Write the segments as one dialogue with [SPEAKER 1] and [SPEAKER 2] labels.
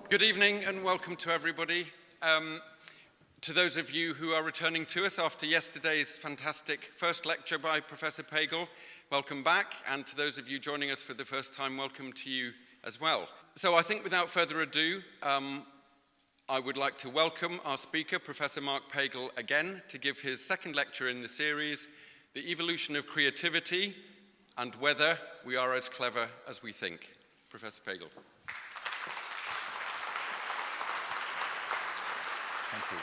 [SPEAKER 1] Good evening and welcome to everybody. To those of you who are returning to us after yesterday's fantastic first lecture by Professor Pagel, welcome back. And to those of you joining us for the first time, welcome to you as well. So I think without further ado, I would like to welcome our speaker, Professor Mark Pagel, again to give his second lecture in the series, The Evolution of Creativity and Whether We Are as Clever as We Think. Professor Pagel.
[SPEAKER 2] Thank you.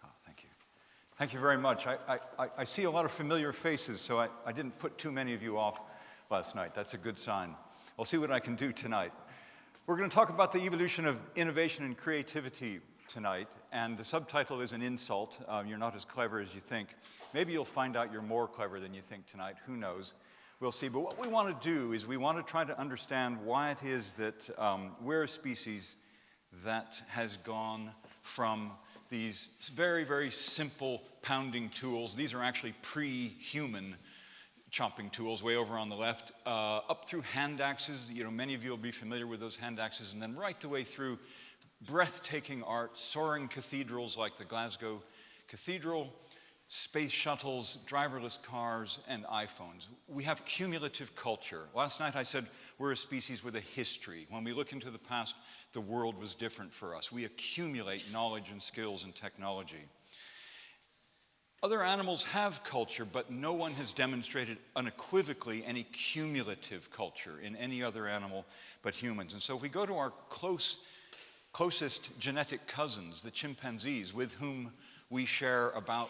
[SPEAKER 2] Oh, thank you. Thank you very much. I see a lot of familiar faces, so I didn't put too many of you off last night. That's a good sign. I'll see what I can do tonight. We're going to talk about the evolution of innovation and creativity tonight, and the subtitle is an insult. You're not as clever as you think. Maybe you'll find out you're more clever than you think tonight. Who knows? We'll see. But what we want to do is we want to try to understand why it is that we're a species that has gone from these very, very simple pounding tools. These are actually pre-human chopping tools way over on the left, up through hand axes. You know, many of you will be familiar with those hand axes, and then right the way through breathtaking art, soaring cathedrals like the Glasgow Cathedral, space shuttles, driverless cars, and iPhones. We have cumulative culture. Last night I said we're a species with a history. When we look into the past, the world was different for us. We accumulate knowledge and skills and technology. Other animals have culture, but no one has demonstrated unequivocally any cumulative culture in any other animal but humans. And so if we go to our closest genetic cousins, the chimpanzees, with whom we share about,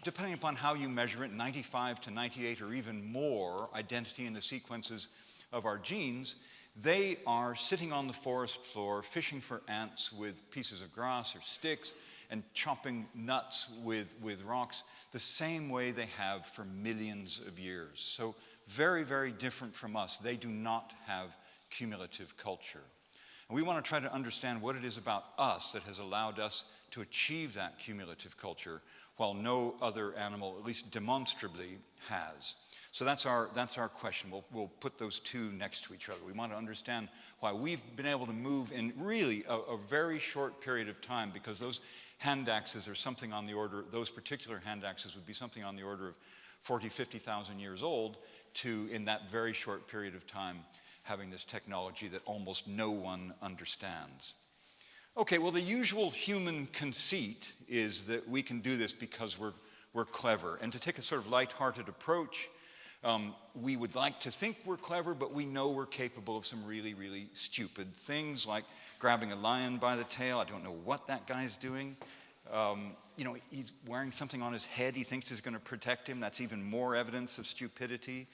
[SPEAKER 2] depending upon how you measure it, 95 to 98 or even more identity in the sequences of our genes, they are sitting on the forest floor fishing for ants with pieces of grass or sticks and chopping nuts with rocks the same way they have for millions of years. So very, very different from us. They do not have cumulative culture. And we want to try to understand what it is about us that has allowed us to achieve that cumulative culture while no other animal, at least demonstrably, has. So that's our question. We'll put those two next to each other. We want to understand why we've been able to move in really a very short period of time, because those hand axes are something on the order, those particular hand axes would be something on the order of 40, 50,000 years old, to, in that very short period of time, having this technology that almost no one understands. Okay, well, the usual human conceit is that we can do this because we're clever. And to take a sort of lighthearted approach, we would like to think we're clever, but we know we're capable of some really, really stupid things, like grabbing a lion by the tail. I don't know what that guy's doing. You know, he's wearing something on his head he thinks is going to protect him. That's even more evidence of stupidity.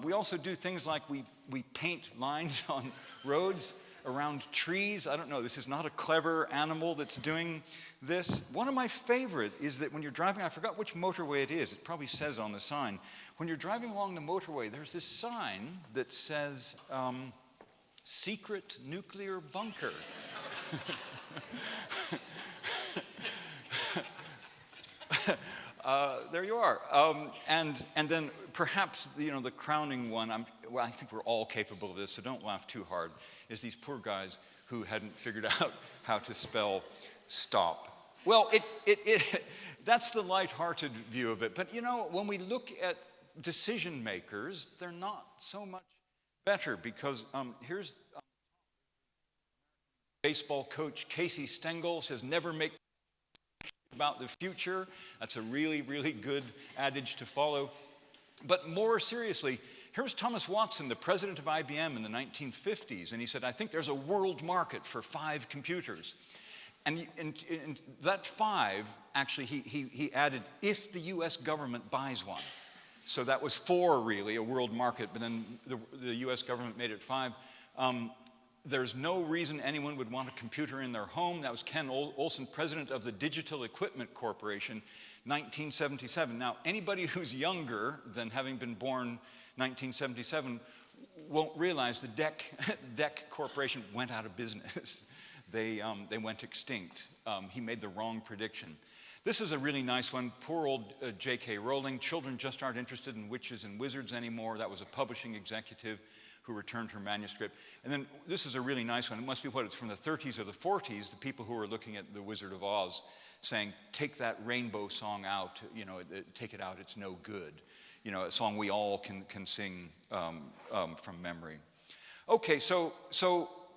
[SPEAKER 2] We also do things like we paint lines on roads around trees. I don't know, this is not a clever animal that's doing this. One of my favorite is that when you're driving, I forgot which motorway it is, it probably says on the sign. When you're driving along the motorway, there's this sign that says, secret nuclear bunker. There you are. And then perhaps, you know, the crowning one, I think we're all capable of this, so don't laugh too hard, is these poor guys who hadn't figured out how to spell stop. Well, that's the lighthearted view of it. But, you know, when we look at decision makers, they're not so much better, because here's baseball coach Casey Stengel says, never make about the future. That's a really, really good adage to follow. But more seriously, here's Thomas Watson, the president of IBM in the 1950s, and he said, I think there's a world market for 5 computers. And that 5, actually, he added, if the US government buys one. So that was 4, really, a world market, but then the US government made it 5. There's no reason anyone would want a computer in their home. That was Ken Olsen, president of the Digital Equipment Corporation, 1977. Now, anybody who's younger than having been born 1977 won't realize the DEC Corporation went out of business. They went extinct. He made the wrong prediction. This is a really nice one. Poor old J.K. Rowling. Children just aren't interested in witches and wizards anymore. That was a publishing executive who returned her manuscript. And then this is a really nice one. It must be it's from the 30s or the 40s, the people who were looking at The Wizard of Oz saying, take that rainbow song out, take it out, it's no good. A song we all can sing from memory. Okay, so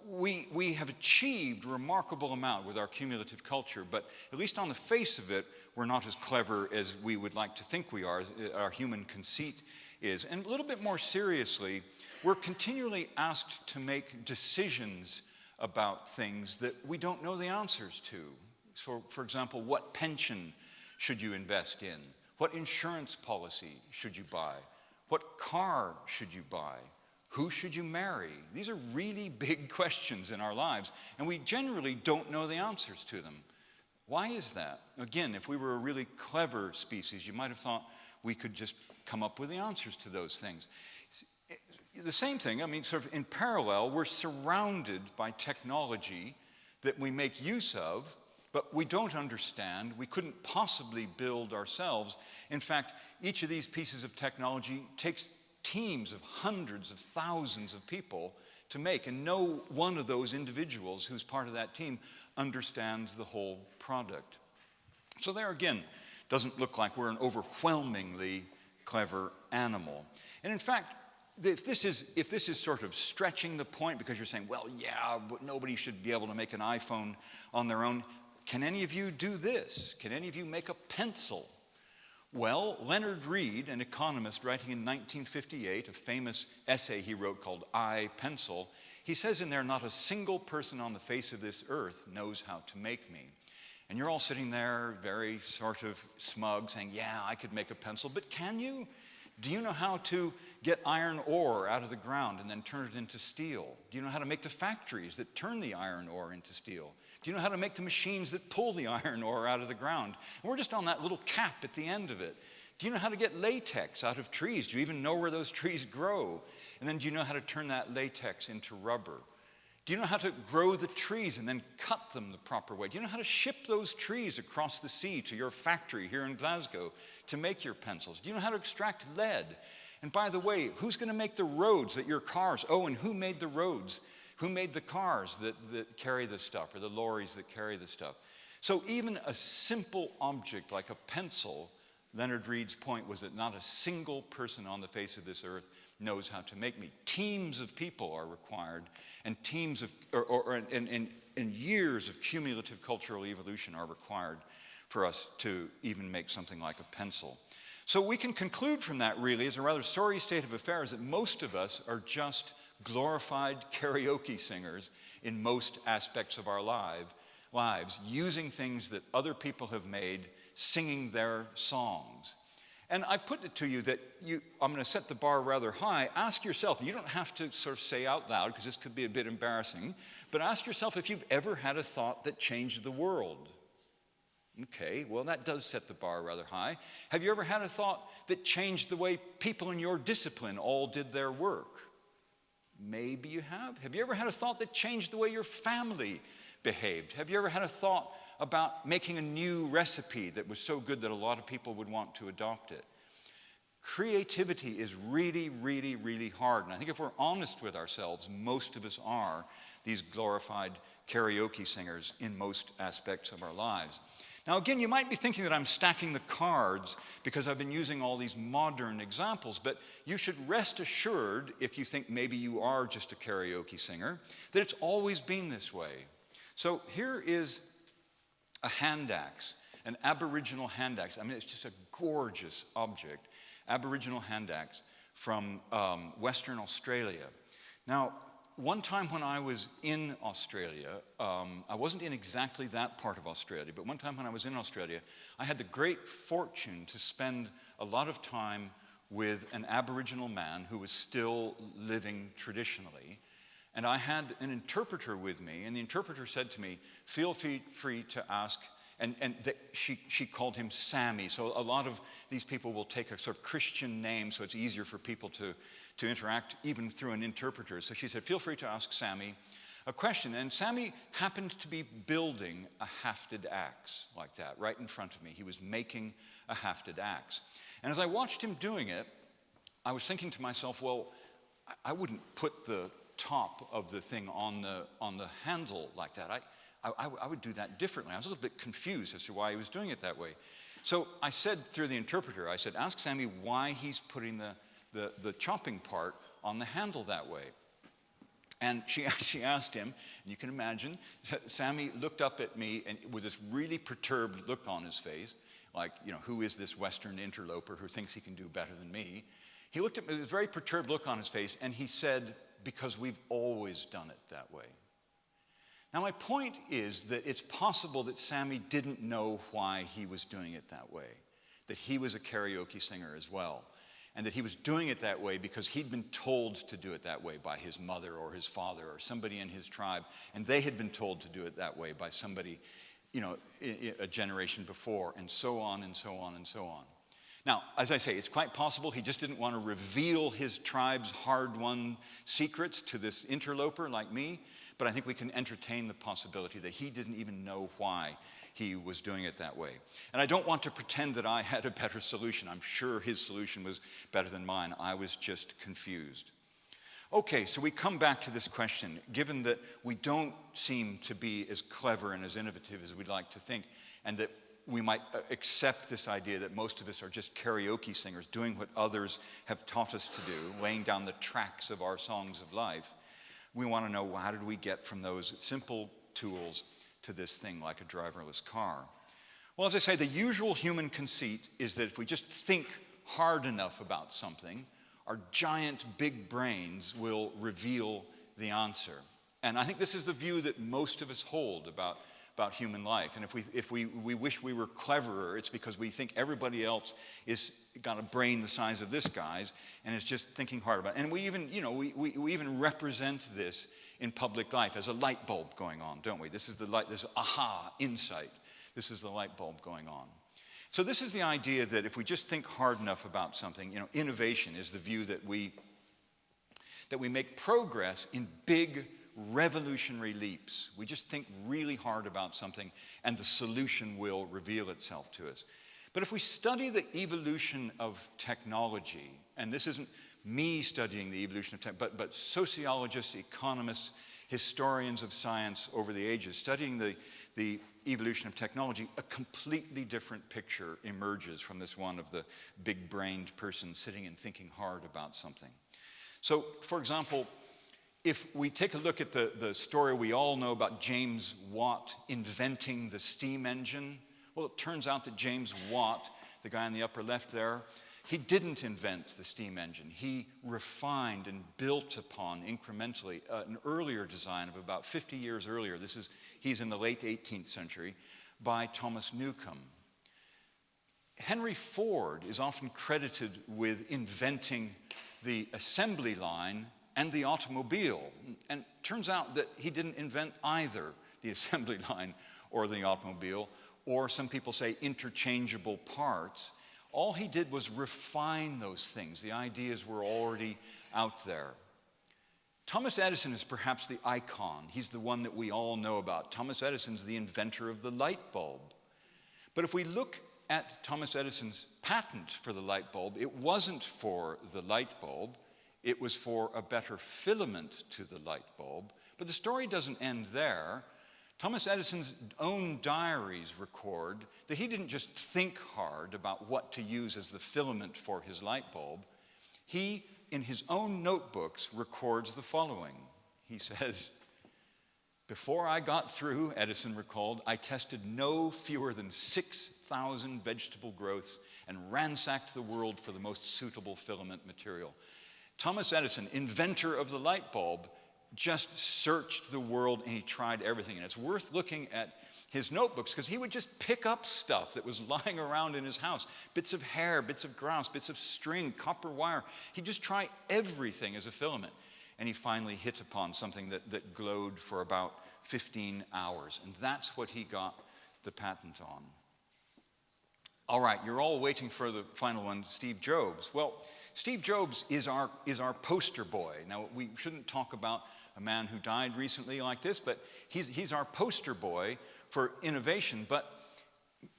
[SPEAKER 2] we have achieved a remarkable amount with our cumulative culture, but at least on the face of it, we're not as clever as we would like to think we are. Our human conceit is. And a little bit more seriously, we're continually asked to make decisions about things that we don't know the answers to. So, for example, what pension should you invest in? What insurance policy should you buy? What car should you buy? Who should you marry? These are really big questions in our lives, and we generally don't know the answers to them. Why is that? Again, if we were a really clever species, you might have thought we could just come up with the answers to those things. The same thing, sort of in parallel, we're surrounded by technology that we make use of, but we don't understand, we couldn't possibly build ourselves. In fact, each of these pieces of technology takes teams of hundreds of thousands of people to make, and no one of those individuals who's part of that team understands the whole product. So there again, doesn't look like we're an overwhelmingly clever animal. And in fact, if this is sort of stretching the point because you're saying, well, yeah, but nobody should be able to make an iPhone on their own, can any of you do this? Can any of you make a pencil? Well, Leonard Read, an economist writing in 1958, a famous essay he wrote called I, Pencil, he says in there, not a single person on the face of this earth knows how to make me. And you're all sitting there very sort of smug saying, yeah, I could make a pencil, but can you? Do you know how to get iron ore out of the ground and then turn it into steel? Do you know how to make the factories that turn the iron ore into steel? Do you know how to make the machines that pull the iron ore out of the ground? And we're just on that little cap at the end of it. Do you know how to get latex out of trees? Do you even know where those trees grow? And then do you know how to turn that latex into rubber? Do you know how to grow the trees and then cut them the proper way? Do you know how to ship those trees across the sea to your factory here in Glasgow to make your pencils? Do you know how to extract lead? And by the way, who's going to make the roads that your cars, and who made the roads? Who made the cars that carry the stuff, or the lorries that carry the stuff? So even a simple object like a pencil, Leonard Read's point was that not a single person on the face of this earth knows how to make me. Teams of people are required, and teams of, and years of cumulative cultural evolution are required for us to even make something like a pencil. So we can conclude from that really as a rather sorry state of affairs that most of us are just glorified karaoke singers in most aspects of our lives, using things that other people have made, singing their songs. And I put it to you that I'm going to set the bar rather high. Ask yourself, you don't have to sort of say out loud because this could be a bit embarrassing, but ask yourself if you've ever had a thought that changed the world. Okay, well that does set the bar rather high. Have you ever had a thought that changed the way people in your discipline all did their work? Maybe you have. Have you ever had a thought that changed the way your family behaved? Have you ever had a thought about making a new recipe that was so good that a lot of people would want to adopt it? Creativity is really, really, really hard. And I think if we're honest with ourselves, most of us are these glorified karaoke singers in most aspects of our lives. Now, again, you might be thinking that I'm stacking the cards because I've been using all these modern examples, but you should rest assured, if you think maybe you are just a karaoke singer, that it's always been this way. So here is a hand axe, an Aboriginal hand axe. I mean, it's just a gorgeous object. Aboriginal hand axe from Western Australia. Now, one time when I was in Australia, I wasn't in exactly that part of Australia, but one time when I was in Australia, I had the great fortune to spend a lot of time with an Aboriginal man who was still living traditionally. And I had an interpreter with me, and the interpreter said to me, feel free to ask, she called him Sammy. So a lot of these people will take a sort of Christian name, so it's easier for people to interact even through an interpreter. So she said, feel free to ask Sammy a question. And Sammy happened to be building a hafted axe like that right in front of me. He was making a hafted axe. And as I watched him doing it, I was thinking to myself, well, I wouldn't put the top of the thing on the handle like that. I would do that differently. I was a little bit confused as to why he was doing it that way. So I said through the interpreter, I said, ask Sammy why he's putting the chopping part on the handle that way. And she asked him, and you can imagine, Sammy looked up at me and with this really perturbed look on his face, like, who is this Western interloper who thinks he can do better than me? He looked at me with this very perturbed look on his face, and he said, because we've always done it that way. Now, my point is that it's possible that Sammy didn't know why he was doing it that way, that he was a karaoke singer as well, and that he was doing it that way because he'd been told to do it that way by his mother or his father or somebody in his tribe, and they had been told to do it that way by somebody, a generation before, and so on and so on and so on. Now, as I say, it's quite possible he just didn't want to reveal his tribe's hard-won secrets to this interloper like me, but I think we can entertain the possibility that he didn't even know why he was doing it that way. And I don't want to pretend that I had a better solution. I'm sure his solution was better than mine. I was just confused. Okay, so we come back to this question. Given that we don't seem to be as clever and as innovative as we'd like to think, and that we might accept this idea that most of us are just karaoke singers doing what others have taught us to do, laying down the tracks of our songs of life, we want to know, how did we get from those simple tools to this thing like a driverless car? Well, as I say, the usual human conceit is that if we just think hard enough about something, our giant big brains will reveal the answer. And I think this is the view that most of us hold about human life. And if we wish we were cleverer, it's because we think everybody else is got a brain the size of this guy's and is just thinking hard about it. And we even, we even represent this in public life as a light bulb going on, don't we? This is the light, this aha insight. This is the light bulb going on. So this is the idea that if we just think hard enough about something, innovation is the view that we make progress in big revolutionary leaps. We just think really hard about something and the solution will reveal itself to us. But if we study the evolution of technology, and this isn't me studying the evolution of tech, but sociologists, economists, historians of science over the ages studying the evolution of technology, a completely different picture emerges from this one of the big-brained person sitting and thinking hard about something. So, for example, if we take a look at the story we all know about James Watt inventing the steam engine, well, it turns out that James Watt, the guy in the upper left there, he didn't invent the steam engine. He refined and built upon incrementally an earlier design of about 50 years earlier. He's in the late 18th century, by Thomas Newcomb. Henry Ford is often credited with inventing the assembly line and the automobile. And it turns out that he didn't invent either the assembly line or the automobile, or some people say interchangeable parts. All he did was refine those things. The ideas were already out there. Thomas Edison is perhaps the icon. He's the one that we all know about. Thomas Edison's the inventor of the light bulb. But if we look at Thomas Edison's patent for the light bulb, it wasn't for the light bulb. It was for a better filament to the light bulb. But the story doesn't end there. Thomas Edison's own diaries record that he didn't just think hard about what to use as the filament for his light bulb. He, in his own notebooks, records the following. He says, "Before I got through," Edison recalled, "I tested no fewer than 6,000 vegetable growths and ransacked the world for the most suitable filament material." Thomas Edison, inventor of the light bulb, just searched the world and he tried everything. And it's worth looking at his notebooks because he would just pick up stuff that was lying around in his house. Bits of hair, bits of grass, bits of string, copper wire. He'd just try everything as a filament. And he finally hit upon something that glowed for about 15 hours. And that's what he got the patent on. All right, you're all waiting for the final one, Steve Jobs. Well, Steve Jobs is our poster boy. Now, we shouldn't talk about a man who died recently like this, but he's our poster boy for innovation. But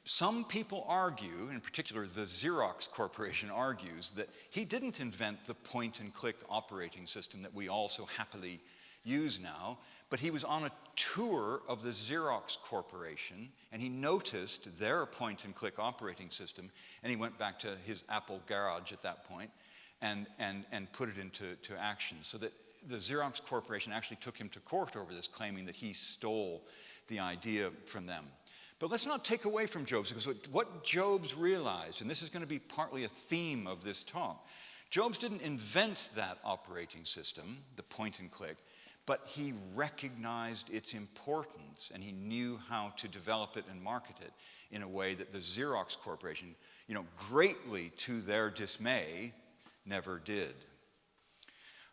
[SPEAKER 2] some people argue, in particular the Xerox Corporation argues, that he didn't invent the point-and-click operating system that we all so happily use now, but he was on a tour of the Xerox Corporation, and he noticed their point-and-click operating system, and he went back to his Apple garage at that point and put it into action, so that the Xerox Corporation actually took him to court over this, claiming that he stole the idea from them. But let's not take away from Jobs, because what Jobs realized, and this is going to be partly a theme of this talk, Jobs didn't invent that operating system, the point and click, but he recognized its importance, and he knew how to develop it and market it in a way that the Xerox Corporation, greatly to their dismay, never did.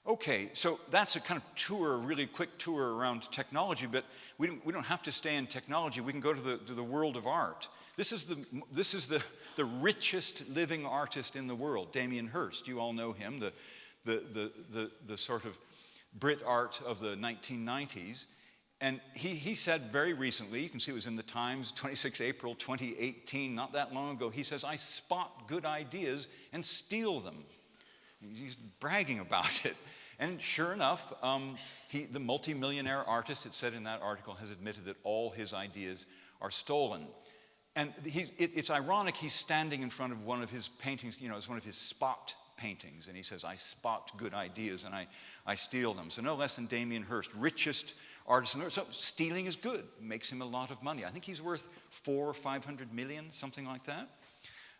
[SPEAKER 2] Okay, so that's a kind of tour, a really quick tour around technology, but we don't have to stay in technology. We can go to the world of art. This is the richest living artist in the world, Damien Hirst. You all know him, the sort of Brit art of the 1990s. And he said very recently, you can see it was in the Times, 26 April 2018, not that long ago, he says, "I spot good ideas and steal them." He's bragging about it. And sure enough, the multimillionaire artist, it said in that article, has admitted that all his ideas are stolen. And it's ironic, he's standing in front of one of his paintings, it's one of his spot paintings, and he says, "I spot good ideas and I steal them." So no less than Damien Hirst, richest artist in the world. So stealing is good, makes him a lot of money. I think he's worth 400 or 500 million, something like that.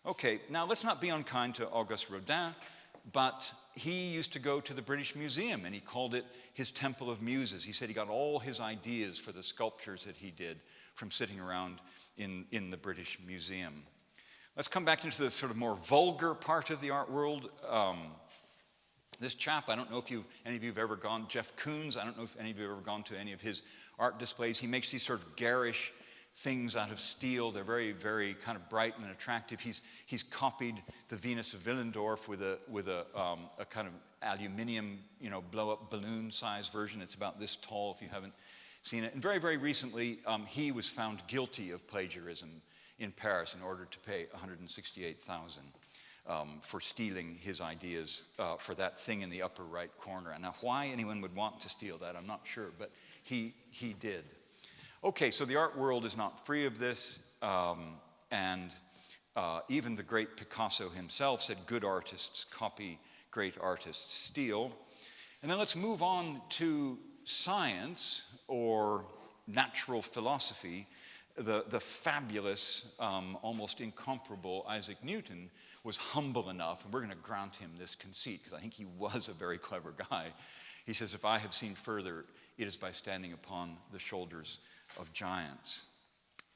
[SPEAKER 2] Okay, now let's not be unkind to Auguste Rodin, but he used to go to the British Museum, and he called it his Temple of Muses. He said he got all his ideas for the sculptures that he did from sitting around in the British Museum. Let's come back into the sort of more vulgar part of the art world. This chap, I don't know if any of you have ever gone, Jeff Koons, I don't know if any of you have ever gone to any of his art displays. He makes these sort of garish things out of steel. They're very, very kind of bright and attractive. He's copied the Venus of Willendorf with a kind of aluminium, blow-up balloon-sized version. It's about this tall if you haven't seen it. And very, very recently, he was found guilty of plagiarism in Paris in order to pay $168,000 for stealing his ideas for that thing in the upper right corner. And now, why anyone would want to steal that, I'm not sure, but he did. Okay, so the art world is not free of this, and even the great Picasso himself said, "Good artists copy, great artists steal." And then let's move on to science or natural philosophy. The fabulous, almost incomparable Isaac Newton was humble enough, and we're going to grant him this conceit, because I think he was a very clever guy. He says, "If I have seen further, it is by standing upon the shoulders of giants."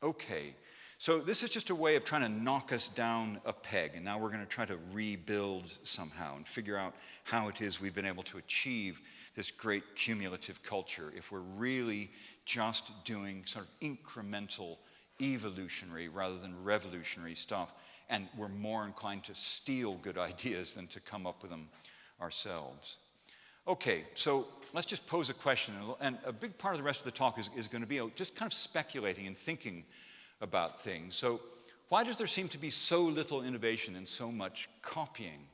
[SPEAKER 2] Okay, so this is just a way of trying to knock us down a peg, and now we're going to try to rebuild somehow and figure out how it is we've been able to achieve this great cumulative culture if we're really just doing sort of incremental evolutionary rather than revolutionary stuff, and we're more inclined to steal good ideas than to come up with them ourselves. Okay, so let's just pose a question, and a big part of the rest of the talk is going to be just kind of speculating and thinking about things. So why does there seem to be so little innovation and so much copying?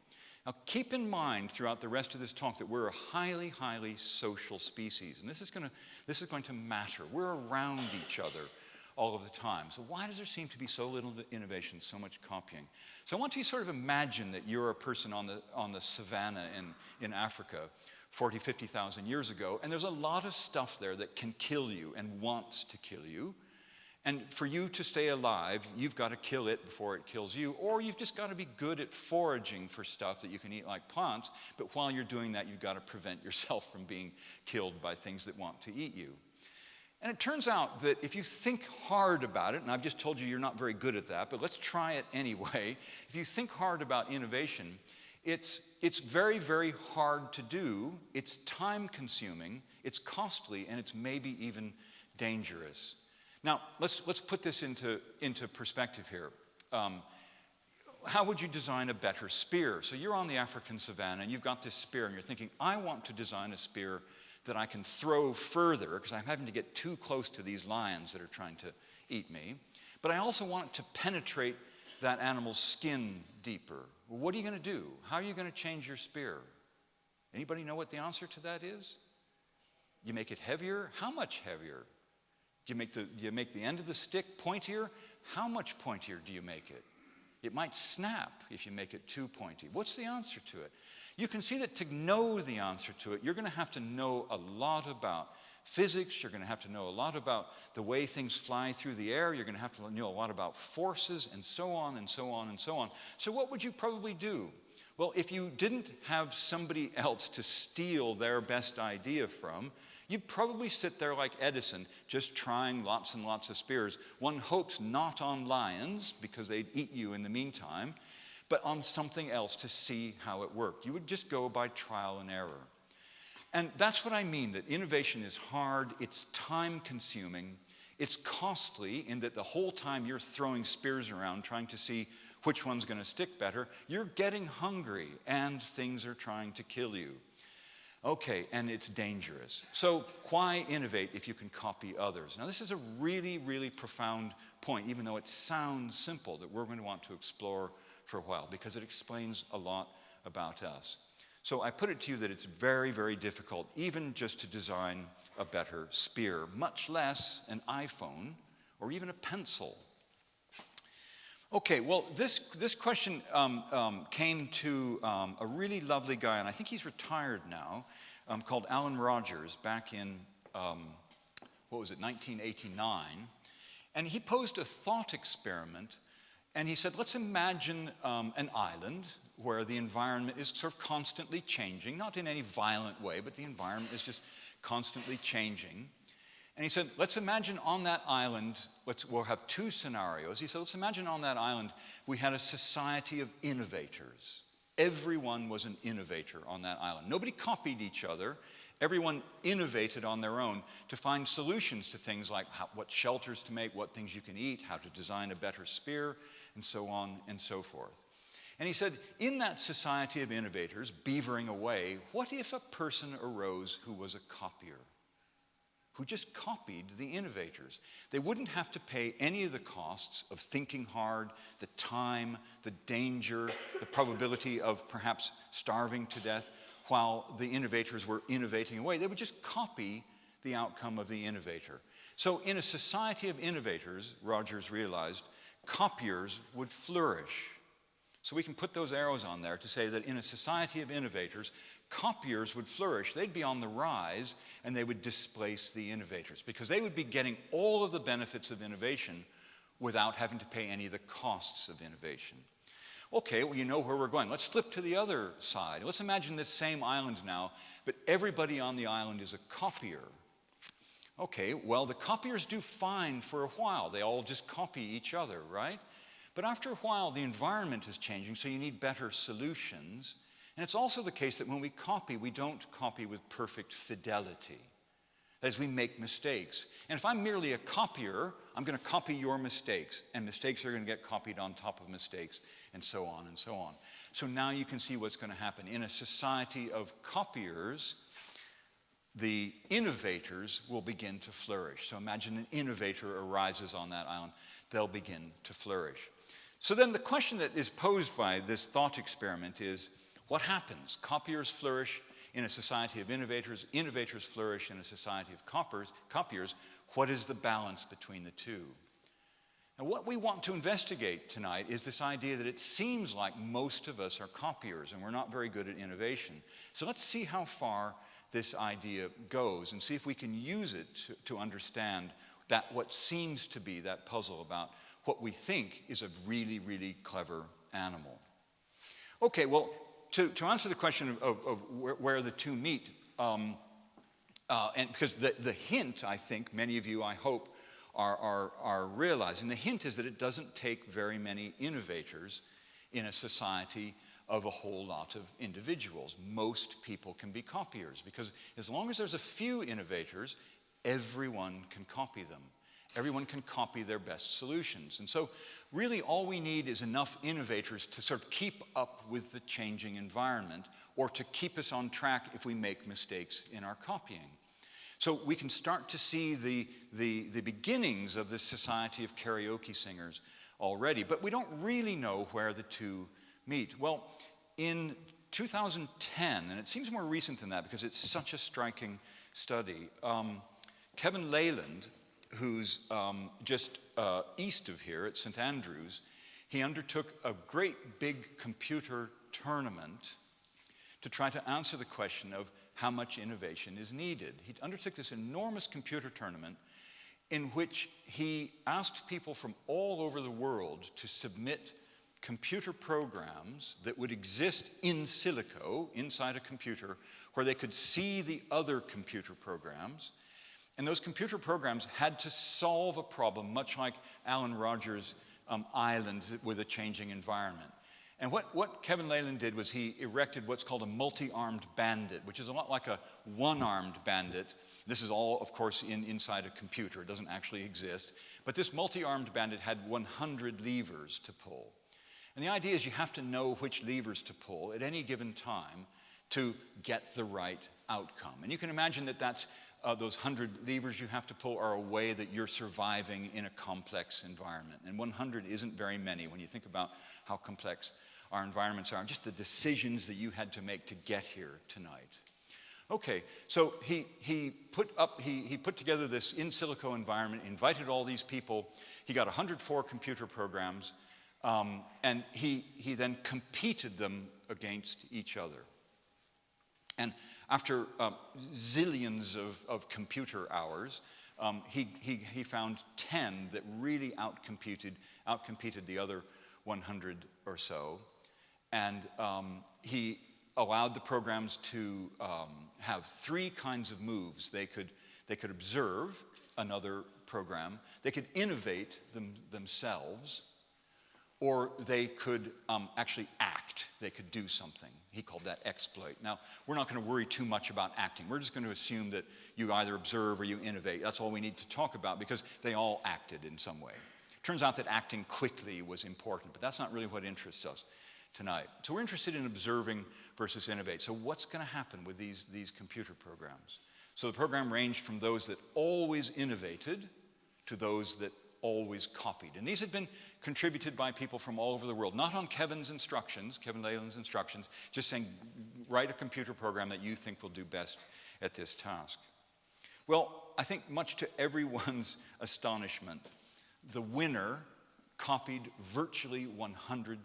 [SPEAKER 2] Now keep in mind throughout the rest of this talk that we're a highly, highly social species, and this is going to matter. We're around each other all of the time. So why does there seem to be so little innovation, so much copying? So I want you to sort of imagine that you're a person on the savannah in Africa 40, 50,000 years ago, and there's a lot of stuff there that can kill you and wants to kill you. And for you to stay alive, you've got to kill it before it kills you, or you've just got to be good at foraging for stuff that you can eat like plants, but while you're doing that, you've got to prevent yourself from being killed by things that want to eat you. And it turns out that if you think hard about it, and I've just told you you're not very good at that, but let's try it anyway. If you think hard about innovation, it's very, very hard to do, it's time-consuming, it's costly, and it's maybe even dangerous. Now, let's put this into perspective here. How would you design a better spear? So you're on the African savannah, and you've got this spear, and you're thinking, I want to design a spear that I can throw further, because I'm having to get too close to these lions that are trying to eat me, but I also want it to penetrate that animal's skin deeper. Well, what are you going to do? How are you going to change your spear? Anybody know what the answer to that is? You make it heavier? How much heavier? Do you make the end of the stick pointier? How much pointier do you make it? It might snap if you make it too pointy. What's the answer to it? You can see that to know the answer to it, you're going to have to know a lot about physics. You're going to have to know a lot about the way things fly through the air. You're going to have to know a lot about forces and so on and so on and so on. So what would you probably do? Well, if you didn't have somebody else to steal their best idea from, you'd probably sit there like Edison, just trying lots and lots of spears. One hopes not on lions, because they'd eat you in the meantime, but on something else to see how it worked. You would just go by trial and error. And that's what I mean, that innovation is hard, it's time-consuming, it's costly in that the whole time you're throwing spears around trying to see which one's going to stick better, you're getting hungry and things are trying to kill you. Okay, and it's dangerous. So why innovate if you can copy others? Now this is a really, really profound point, even though it sounds simple, that we're going to want to explore for a while, because it explains a lot about us. So I put it to you that it's very, very difficult, even just to design a better spear, much less an iPhone or even a pencil. Okay, well, this question came to a really lovely guy, and I think he's retired now, called Alan Rogers, back in, 1989. And he posed a thought experiment, and he said, let's imagine an island where the environment is sort of constantly changing, not in any violent way, but the environment is just constantly changing. And he said, let's imagine on that island, we'll have two scenarios. He said, let's imagine on that island we had a society of innovators. Everyone was an innovator on that island. Nobody copied each other. Everyone innovated on their own to find solutions to things like what shelters to make, what things you can eat, how to design a better spear, and so on and so forth. And he said, in that society of innovators, beavering away, what if a person arose who was a copier? Who just copied the innovators? They wouldn't have to pay any of the costs of thinking hard, the time, the danger, the probability of perhaps starving to death while the innovators were innovating away. They would just copy the outcome of the innovator. So in a society of innovators, Rogers realized, copiers would flourish. So we can put those arrows on there to say that in a society of innovators, copiers would flourish. They'd be on the rise, and they would displace the innovators because they would be getting all of the benefits of innovation without having to pay any of the costs of innovation. Okay, well, you know where we're going. Let's flip to the other side. Let's imagine this same island now, but everybody on the island is a copier. Okay, well, the copiers do fine for a while. They all just copy each other, right? But after a while, the environment is changing, so you need better solutions. And it's also the case that when we copy, we don't copy with perfect fidelity. That is, we make mistakes. And if I'm merely a copier, I'm going to copy your mistakes. And mistakes are going to get copied on top of mistakes, and so on and so on. So now you can see what's going to happen. In a society of copiers, the innovators will begin to flourish. So imagine an innovator arises on that island. They'll begin to flourish. So then the question that is posed by this thought experiment is, what happens? Copiers flourish in a society of innovators. Innovators flourish in a society of copiers. What is the balance between the two? And what we want to investigate tonight is this idea that it seems like most of us are copiers and we're not very good at innovation. So let's see how far this idea goes and see if we can use it to understand that what seems to be that puzzle about what we think is a really, really clever animal. Okay, well, to answer the question of where the two meet, and because the hint, I think, many of you, I hope, are realizing, the hint is that it doesn't take very many innovators in a society of a whole lot of individuals. Most people can be copiers, because as long as there's a few innovators, everyone can copy them. Everyone can copy their best solutions. And so really all we need is enough innovators to sort of keep up with the changing environment or to keep us on track if we make mistakes in our copying. So we can start to see the beginnings of this society of karaoke singers already, but we don't really know where the two meet. Well, in 2010, and it seems more recent than that because it's such a striking study, Kevin Leyland, who's just east of here at St. Andrews, he undertook a great big computer tournament to try to answer the question of how much innovation is needed. He undertook this enormous computer tournament in which he asked people from all over the world to submit computer programs that would exist in silico, inside a computer, where they could see the other computer programs. And those computer programs had to solve a problem, much like Alan Rogers' island with a changing environment. And what Kevin Leyland did was he erected what's called a multi-armed bandit, which is a lot like a one-armed bandit. This is all, of course, inside a computer. It doesn't actually exist. But this multi-armed bandit had 100 levers to pull. And the idea is you have to know which levers to pull at any given time to get the right outcome. And you can imagine that that's those 100 levers you have to pull are a way that you're surviving in a complex environment. And 100 isn't very many when you think about how complex our environments are, and just the decisions that you had to make to get here tonight. Okay, so he put together this in silico environment, invited all these people. He got 104 computer programs, and he then competed them against each other. And after zillions of computer hours, he found 10 that really outcompeted the other 100 or so. And he allowed the programs to have three kinds of moves. They could observe another program, they could innovate themselves, or they could actually act. They could do something. He called that exploit. Now, we're not going to worry too much about acting. We're just going to assume that you either observe or you innovate. That's all we need to talk about because they all acted in some way. Turns out that acting quickly was important, but that's not really what interests us tonight. So we're interested in observing versus innovate. So what's going to happen with these computer programs? So the program ranged from those that always innovated to those that always copied. And these had been contributed by people from all over the world, not on Kevin Leyland's instructions, just saying, write a computer program that you think will do best at this task. Well, I think much to everyone's astonishment, the winner copied virtually 100%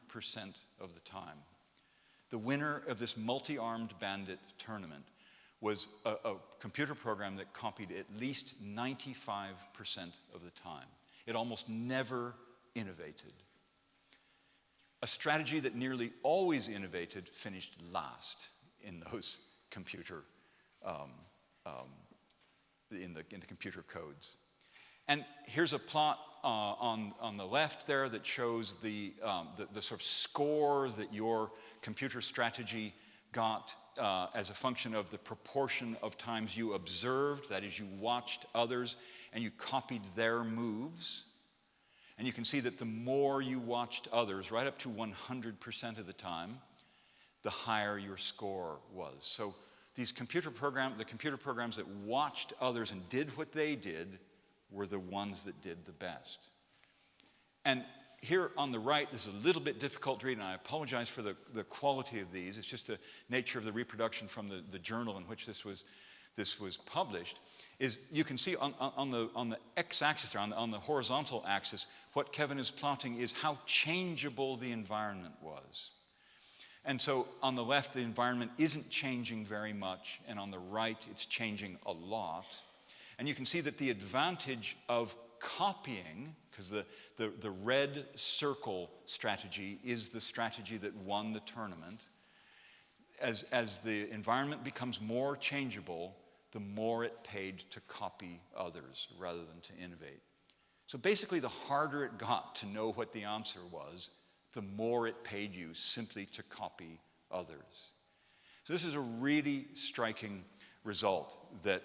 [SPEAKER 2] of the time. The winner of this multi-armed bandit tournament was a computer program that copied at least 95% of the time. It almost never innovated. A strategy that nearly always innovated finished last in those computer, in the computer codes. And here's a plot on the left there that shows the sort of scores that your computer strategy got as a function of the proportion of times you observed, that is, you watched others and you copied their moves. And you can see that the more you watched others, right up to 100% of the time, the higher your score was. So the computer programs that watched others and did what they did were the ones that did the best. And here on the right, this is a little bit difficult to read, and I apologize for the quality of these. It's just the nature of the reproduction from the journal in which this was published. Is you can see on the x-axis, or on the horizontal axis, what Kevin is plotting is how changeable the environment was. And so on the left, the environment isn't changing very much, and on the right, it's changing a lot. And you can see that the advantage of copying, because the red circle strategy is the strategy that won the tournament, as the environment becomes more changeable, the more it paid to copy others rather than to innovate. So basically, the harder it got to know what the answer was, the more it paid you simply to copy others. So this is a really striking result that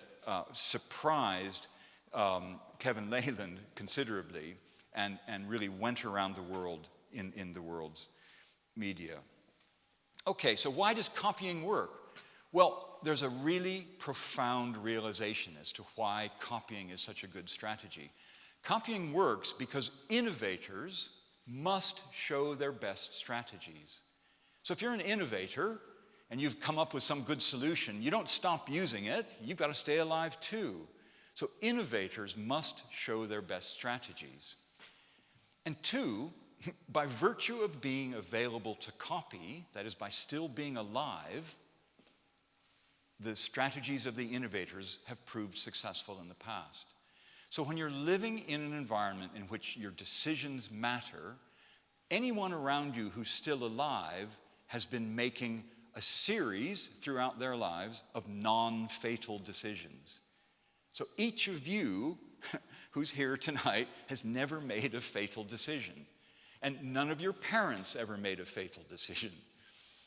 [SPEAKER 2] surprised Kevin Leyland considerably and really went around the world in the world's media. Okay, so why does copying work? Well, there's a really profound realization as to why copying is such a good strategy. Copying works because innovators must show their best strategies. So if you're an innovator and you've come up with some good solution, you don't stop using it, you've got to stay alive too. So innovators must show their best strategies. And two, by virtue of being available to copy, that is, by still being alive, the strategies of the innovators have proved successful in the past. So when you're living in an environment in which your decisions matter, anyone around you who's still alive has been making a series throughout their lives of non-fatal decisions. So each of you who's here tonight has never made a fatal decision. And none of your parents ever made a fatal decision,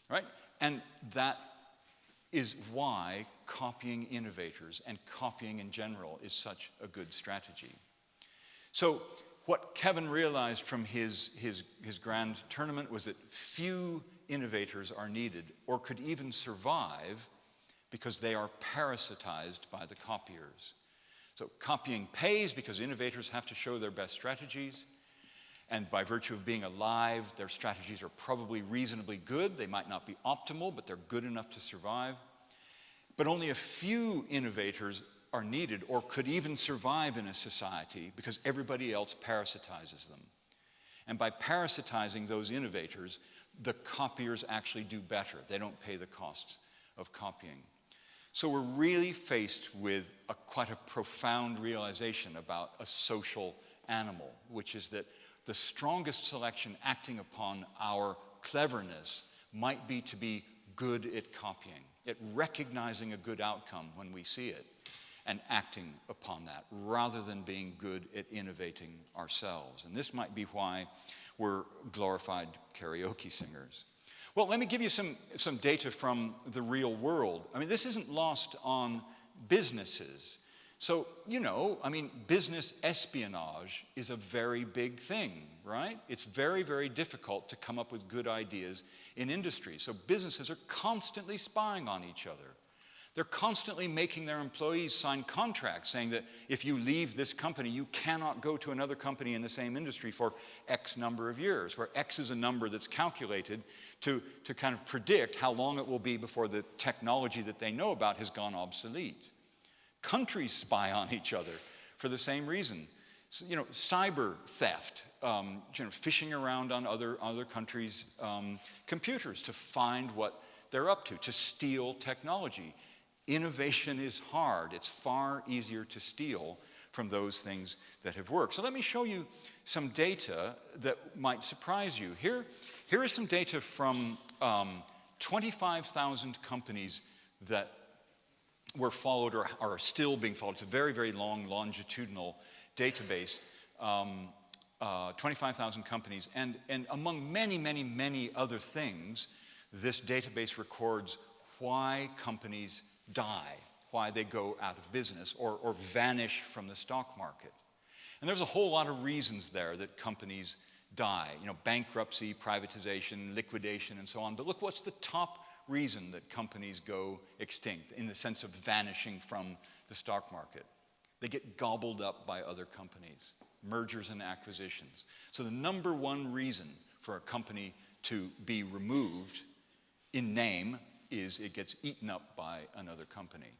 [SPEAKER 2] right? And that is why copying innovators and copying in general is such a good strategy. So what Kevin realized from his grand tournament was that few innovators are needed or could even survive because they are parasitized by the copiers. So copying pays because innovators have to show their best strategies. And by virtue of being alive, their strategies are probably reasonably good. They might not be optimal, but they're good enough to survive. But only a few innovators are needed or could even survive in a society because everybody else parasitizes them. And by parasitizing those innovators, the copiers actually do better. They don't pay the costs of copying. So we're really faced with quite a profound realization about a social animal, which is that the strongest selection acting upon our cleverness might be to be good at copying, at recognizing a good outcome when we see it and acting upon that, rather than being good at innovating ourselves. And this might be why we're glorified karaoke singers. Well, let me give you some data from the real world. I mean, this isn't lost on businesses. So, business espionage is a very big thing, right? It's very, very difficult to come up with good ideas in industry. So businesses are constantly spying on each other. They're constantly making their employees sign contracts saying that if you leave this company, you cannot go to another company in the same industry for X number of years, where X is a number that's calculated to kind of predict how long it will be before the technology that they know about has gone obsolete. Countries spy on each other for the same reason. So, cyber theft, fishing around on other countries' computers to find what they're up to steal technology. Innovation is hard. It's far easier to steal from those things that have worked. So let me show you some data that might surprise you. Here is some data from 25,000 companies that were followed or are still being followed. It's a very, very long longitudinal database, 25,000 companies. And among many, many, many other things, this database records why companies die, why they go out of business or vanish from the stock market. And there's a whole lot of reasons there that companies die, bankruptcy, privatization, liquidation, and so on. But look, what's the top reason that companies go extinct in the sense of vanishing from the stock market? They get gobbled up by other companies, mergers and acquisitions. So the number one reason for a company to be removed in name is it gets eaten up by another company.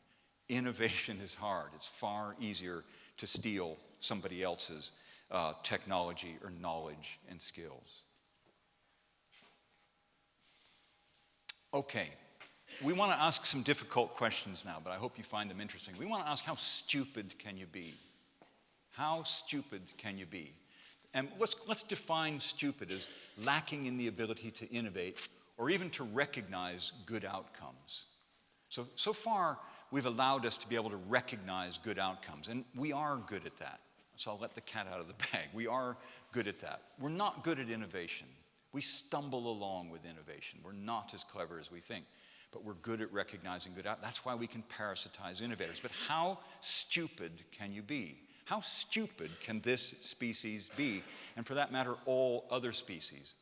[SPEAKER 2] Innovation is hard. It's far easier to steal somebody else's technology or knowledge and skills. Okay, we want to ask some difficult questions now, but I hope you find them interesting. We want to ask, how stupid can you be? How stupid can you be? And let's define stupid as lacking in the ability to innovate or even to recognize good outcomes. So far, we've allowed us to be able to recognize good outcomes, and we are good at that. So I'll let the cat out of the bag. We are good at that. We're not good at innovation. We stumble along with innovation. We're not as clever as we think, but we're good at recognizing good outcomes. That's why we can parasitize innovators. But how stupid can you be? How stupid can this species be? And for that matter, all other species.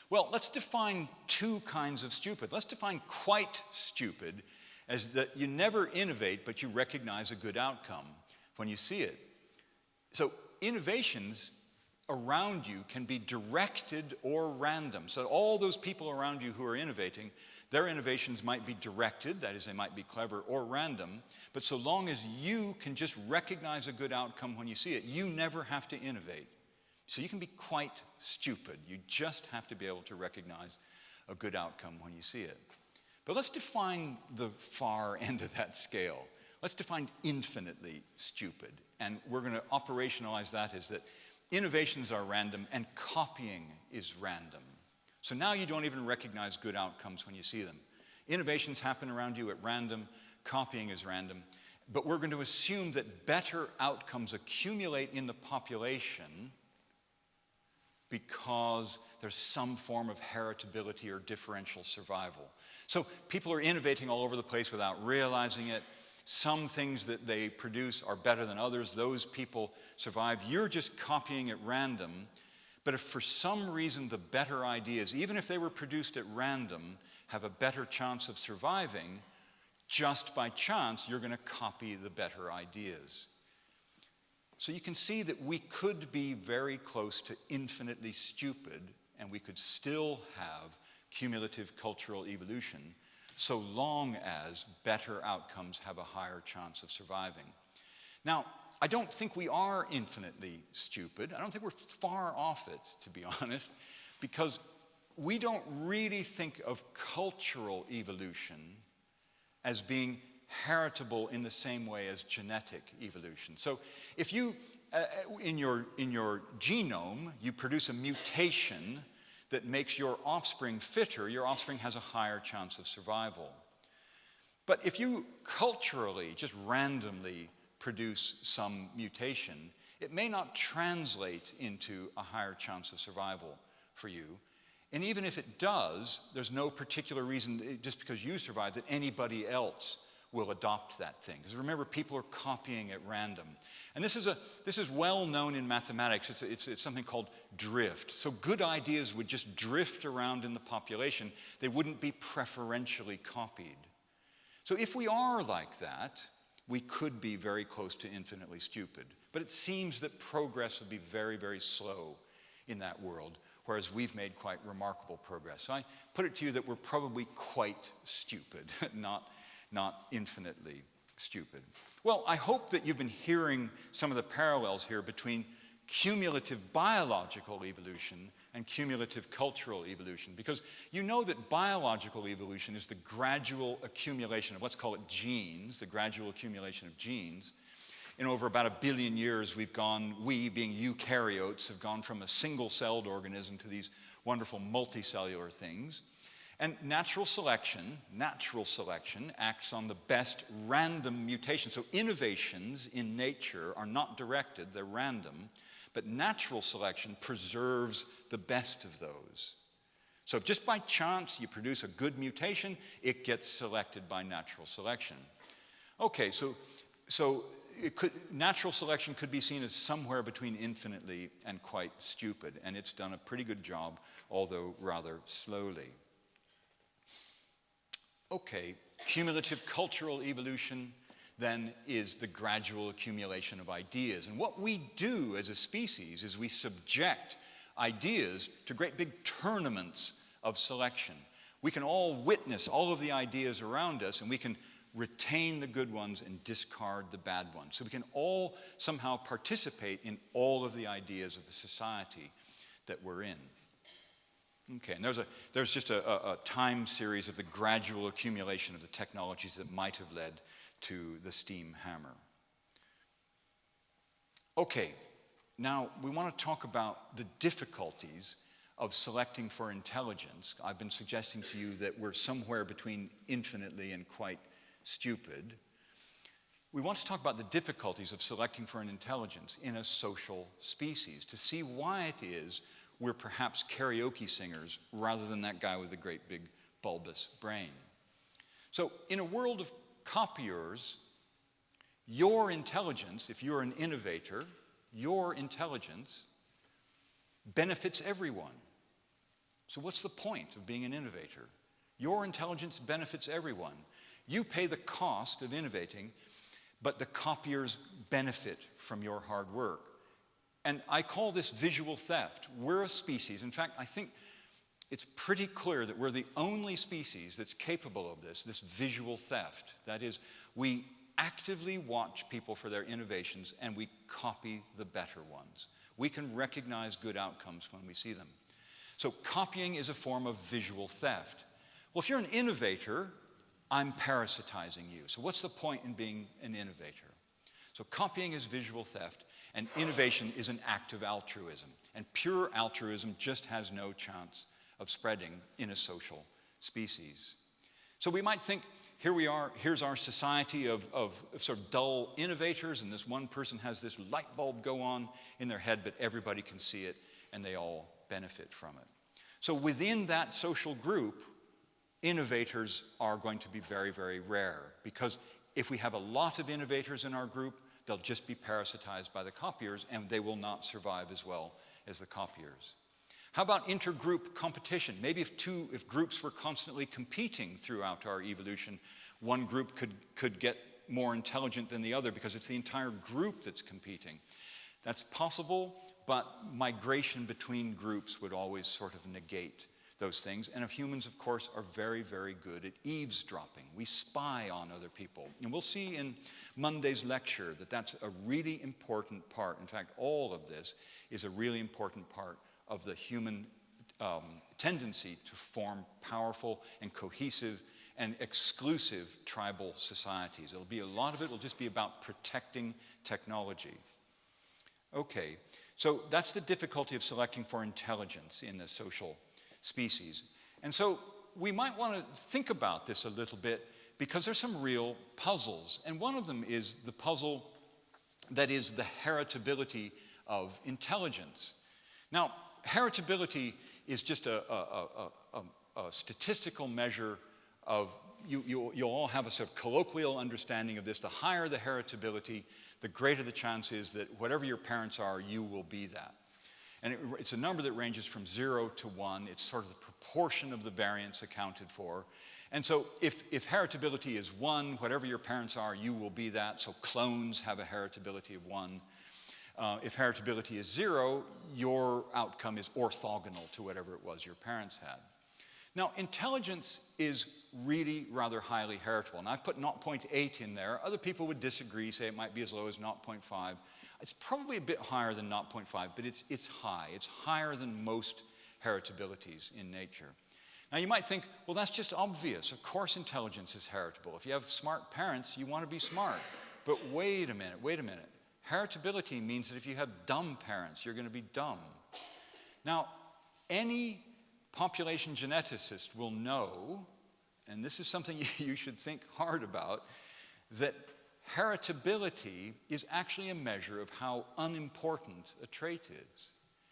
[SPEAKER 2] Well, let's define two kinds of stupid. Let's define quite stupid as that you never innovate, but you recognize a good outcome when you see it. So innovations around you can be directed or random. So all those people around you who are innovating, their innovations might be directed, that is, they might be clever, or random, but so long as you can just recognize a good outcome when you see it, you never have to innovate. So you can be quite stupid. You just have to be able to recognize a good outcome when you see it. But let's define the far end of that scale. Let's define infinitely stupid. And we're going to operationalize that as that innovations are random and copying is random. So now you don't even recognize good outcomes when you see them. Innovations happen around you at random, copying is random. But we're going to assume that better outcomes accumulate in the population because there's some form of heritability or differential survival. So people are innovating all over the place without realizing it. Some things that they produce are better than others. Those people survive. You're just copying at random. But if for some reason the better ideas, even if they were produced at random, have a better chance of surviving, just by chance, you're going to copy the better ideas. So you can see that we could be very close to infinitely stupid, and we could still have cumulative cultural evolution, so long as better outcomes have a higher chance of surviving. Now, I don't think we are infinitely stupid. I don't think we're far off it, to be honest, because we don't really think of cultural evolution as being heritable in the same way as genetic evolution. So if you, in your genome, you produce a mutation that makes your offspring fitter, your offspring has a higher chance of survival. But if you culturally, just randomly produce some mutation, it may not translate into a higher chance of survival for you. And even if it does, there's no particular reason, just because you survive, that anybody else will adopt that thing. Because remember, people are copying at random. And this is well known in mathematics. It's something called drift. So good ideas would just drift around in the population. They wouldn't be preferentially copied. So if we are like that, we could be very close to infinitely stupid. But it seems that progress would be very, very slow in that world, whereas we've made quite remarkable progress. So I put it to you that we're probably quite stupid, not infinitely stupid. Well, I hope that you've been hearing some of the parallels here between cumulative biological evolution and cumulative cultural evolution, because you know that biological evolution is the gradual accumulation of, let's call it genes, the gradual accumulation of genes. In over about 1 billion years, we being eukaryotes, have gone from a single-celled organism to these wonderful multicellular things. And natural selection acts on the best random mutation. So innovations in nature are not directed, they're random, but natural selection preserves the best of those. So if just by chance you produce a good mutation, it gets selected by natural selection. Okay, so natural selection could be seen as somewhere between infinitely and quite stupid, and it's done a pretty good job, although rather slowly. Okay, cumulative cultural evolution then is the gradual accumulation of ideas. And what we do as a species is we subject ideas to great big tournaments of selection. We can all witness all of the ideas around us, and we can retain the good ones and discard the bad ones. So we can all somehow participate in all of the ideas of the society that we're in. Okay, and there's just a time series of the gradual accumulation of the technologies that might have led to the steam hammer. Okay, now we want to talk about the difficulties of selecting for intelligence. I've been suggesting to you that we're somewhere between infinitely and quite stupid. We want to talk about the difficulties of selecting for an intelligence in a social species, to see why it is we're perhaps karaoke singers rather than that guy with the great big bulbous brain. So in a world of copiers, your intelligence, if you're an innovator, your intelligence benefits everyone. So what's the point of being an innovator? Your intelligence benefits everyone. You pay the cost of innovating, but the copiers benefit from your hard work. And I call this visual theft. We're a species. In fact, I think it's pretty clear that we're the only species that's capable of this visual theft. That is, we actively watch people for their innovations and we copy the better ones. We can recognize good outcomes when we see them. So copying is a form of visual theft. Well, if you're an innovator, I'm parasitizing you. So what's the point in being an innovator? So copying is visual theft, and innovation is an act of altruism. And pure altruism just has no chance of spreading in a social species. So we might think, here we are, here's our society of sort of dull innovators, and this one person has this light bulb go on in their head, but everybody can see it, and they all benefit from it. So within that social group, innovators are going to be very, very rare, because if we have a lot of innovators in our group, they'll just be parasitized by the copiers, and they will not survive as well as the copiers. How about intergroup competition? Maybe if groups were constantly competing throughout our evolution, one group could get more intelligent than the other because it's the entire group that's competing. That's possible, but migration between groups would always sort of negate those things. And humans, of course, are very, very good at eavesdropping. We spy on other people. And we'll see in Monday's lecture that that's a really important part. In fact, all of this is a really important part of the human tendency to form powerful and cohesive and exclusive tribal societies. A lot of it will just be about protecting technology. Okay, so that's the difficulty of selecting for intelligence in the social species. And so we might want to think about this a little bit because there's some real puzzles. And one of them is the puzzle that is the heritability of intelligence. Now, heritability is just a statistical measure of, you'll all have a sort of colloquial understanding of this. The higher the heritability, the greater the chance is that whatever your parents are, you will be that. And it's a number that ranges from 0 to 1. It's sort of the proportion of the variance accounted for. And so if heritability is 1, whatever your parents are, you will be that. So clones have a heritability of 1. If heritability is 0, your outcome is orthogonal to whatever it was your parents had. Now, intelligence is really rather highly heritable. And I've put 0.8 in there. Other people would disagree, say it might be as low as 0.5. It's probably a bit higher than 0.5, but it's high. It's higher than most heritabilities in nature. Now, you might think, well, that's just obvious. Of course intelligence is heritable. If you have smart parents, you want to be smart. But wait a minute. Heritability means that if you have dumb parents, you're going to be dumb. Now, any population geneticist will know, and this is something you should think hard about, that heritability is actually a measure of how unimportant a trait is.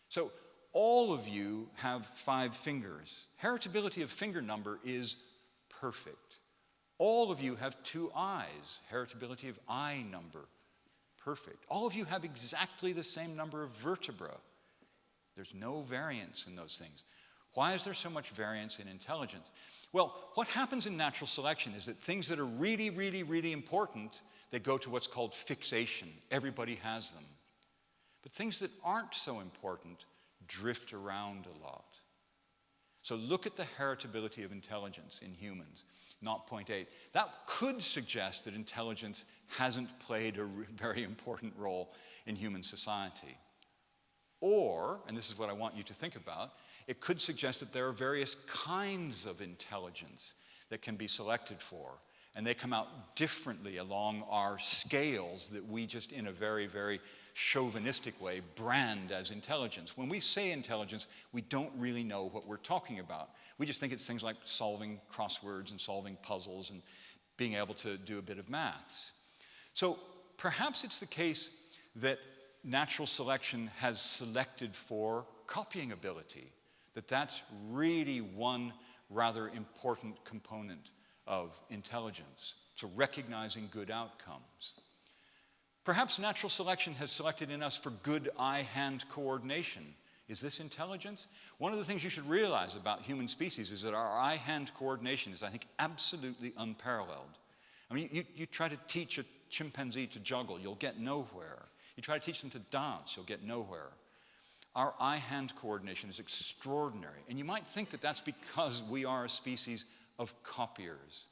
[SPEAKER 2] So all of you have 5 fingers. Heritability of finger number is perfect. All of you have 2 eyes. Heritability of eye number, perfect. All of you have exactly the same number of vertebrae. There's no variance in those things. Why is there so much variance in intelligence? Well, what happens in natural selection is that things that are really, really, really important, they go to what's called fixation. Everybody has them. But things that aren't so important drift around a lot. So look at the heritability of intelligence in humans, 0.8. That could suggest that intelligence hasn't played a very important role in human society. Or, and this is what I want you to think about, it could suggest that there are various kinds of intelligence that can be selected for, and they come out differently along our scales that we just in a very, very chauvinistic way brand as intelligence. When we say intelligence, we don't really know what we're talking about. We just think it's things like solving crosswords and solving puzzles and being able to do a bit of maths. So perhaps it's the case that natural selection has selected for copying ability, that's really one rather important component of intelligence. So recognizing good outcomes. Perhaps natural selection has selected in us for good eye-hand coordination. Is this intelligence? One of the things you should realize about human species is that our eye-hand coordination is, I think, absolutely unparalleled. I mean, you try to teach a chimpanzee to juggle, you'll get nowhere. You try to teach them to dance, you'll get nowhere. Our eye-hand coordination is extraordinary. And you might think that that's because we are a species of copiers.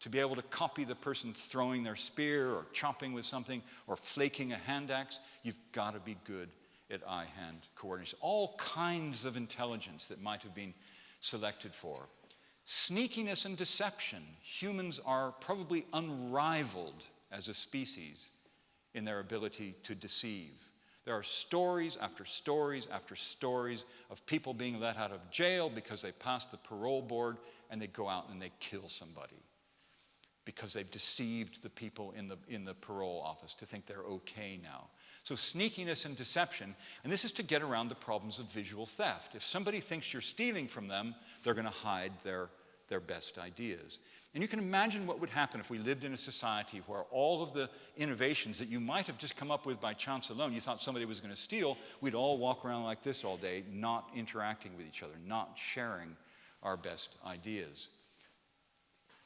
[SPEAKER 2] To be able to copy the person throwing their spear or chopping with something or flaking a hand axe, you've got to be good at eye-hand coordination. All kinds of intelligence that might have been selected for. Sneakiness and deception. Humans are probably unrivaled as a species in their ability to deceive. There are stories after stories after stories of people being let out of jail because they passed the parole board and they go out and they kill somebody because they've deceived the people in the parole office to think they're okay now. So sneakiness and deception, and this is to get around the problems of visual theft. If somebody thinks you're stealing from them, they're going to hide their best ideas. And you can imagine what would happen if we lived in a society where all of the innovations that you might have just come up with by chance alone, you thought somebody was going to steal, we'd all walk around like this all day, not interacting with each other, not sharing our best ideas.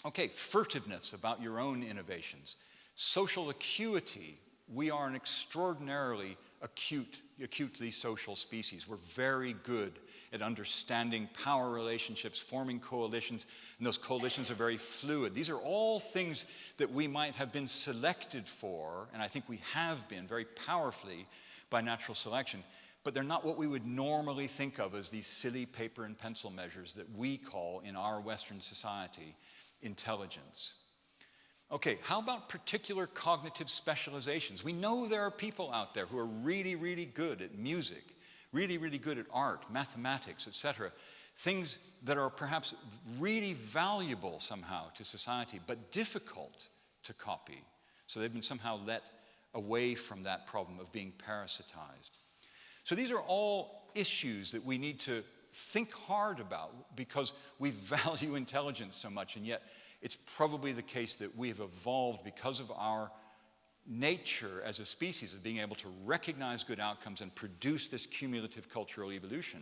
[SPEAKER 2] Okay, furtiveness about your own innovations. Social acuity. We are an extraordinarily acutely social species. We're very good at understanding power relationships, forming coalitions, and those coalitions are very fluid. These are all things that we might have been selected for, and I think we have been very powerfully by natural selection, but they're not what we would normally think of as these silly paper and pencil measures that we call in our Western society intelligence. Okay, how about particular cognitive specializations? We know there are people out there who are really, really good at music, really, really good at art, mathematics, etc. Things that are perhaps really valuable somehow to society, but difficult to copy. So they've been somehow let away from that problem of being parasitized. So these are all issues that we need to think hard about because we value intelligence so much, and yet it's probably the case that we have evolved because of our nature as a species of being able to recognize good outcomes and produce this cumulative cultural evolution.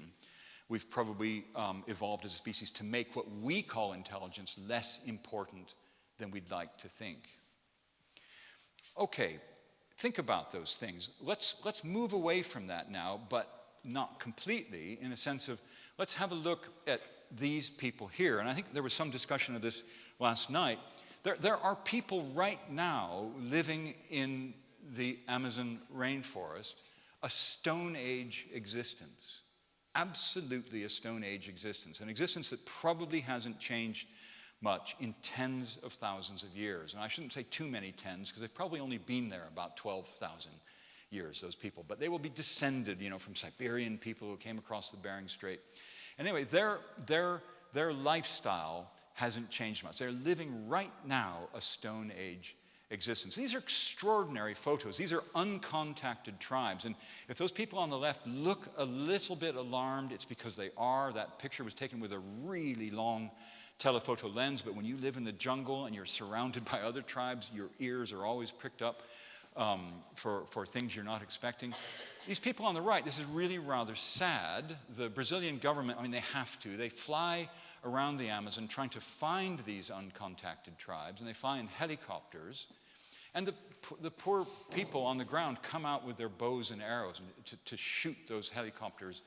[SPEAKER 2] We've probably evolved as a species to make what we call intelligence less important than we'd like to think. Okay, think about those things. Let's move away from that now, but not completely, in a sense of let's have a look at these people here. And I think there was some discussion of this last night. There are people right now living in the Amazon rainforest, a Stone Age existence. Absolutely a Stone Age existence. An existence that probably hasn't changed much in tens of thousands of years. And I shouldn't say too many tens, because they've probably only been there about 12,000 years, those people. But they will be descended, from Siberian people who came across the Bering Strait. And anyway, their lifestyle hasn't changed much. They're living right now a Stone Age existence. These are extraordinary photos. These are uncontacted tribes. And if those people on the left look a little bit alarmed, it's because they are. That picture was taken with a really long telephoto lens, but when you live in the jungle and you're surrounded by other tribes, your ears are always pricked up for things you're not expecting. These people on the right, this is really rather sad. The Brazilian government, they have to. They fly around the Amazon trying to find these uncontacted tribes, and they fly in helicopters. And the poor people on the ground come out with their bows and arrows to shoot those helicopters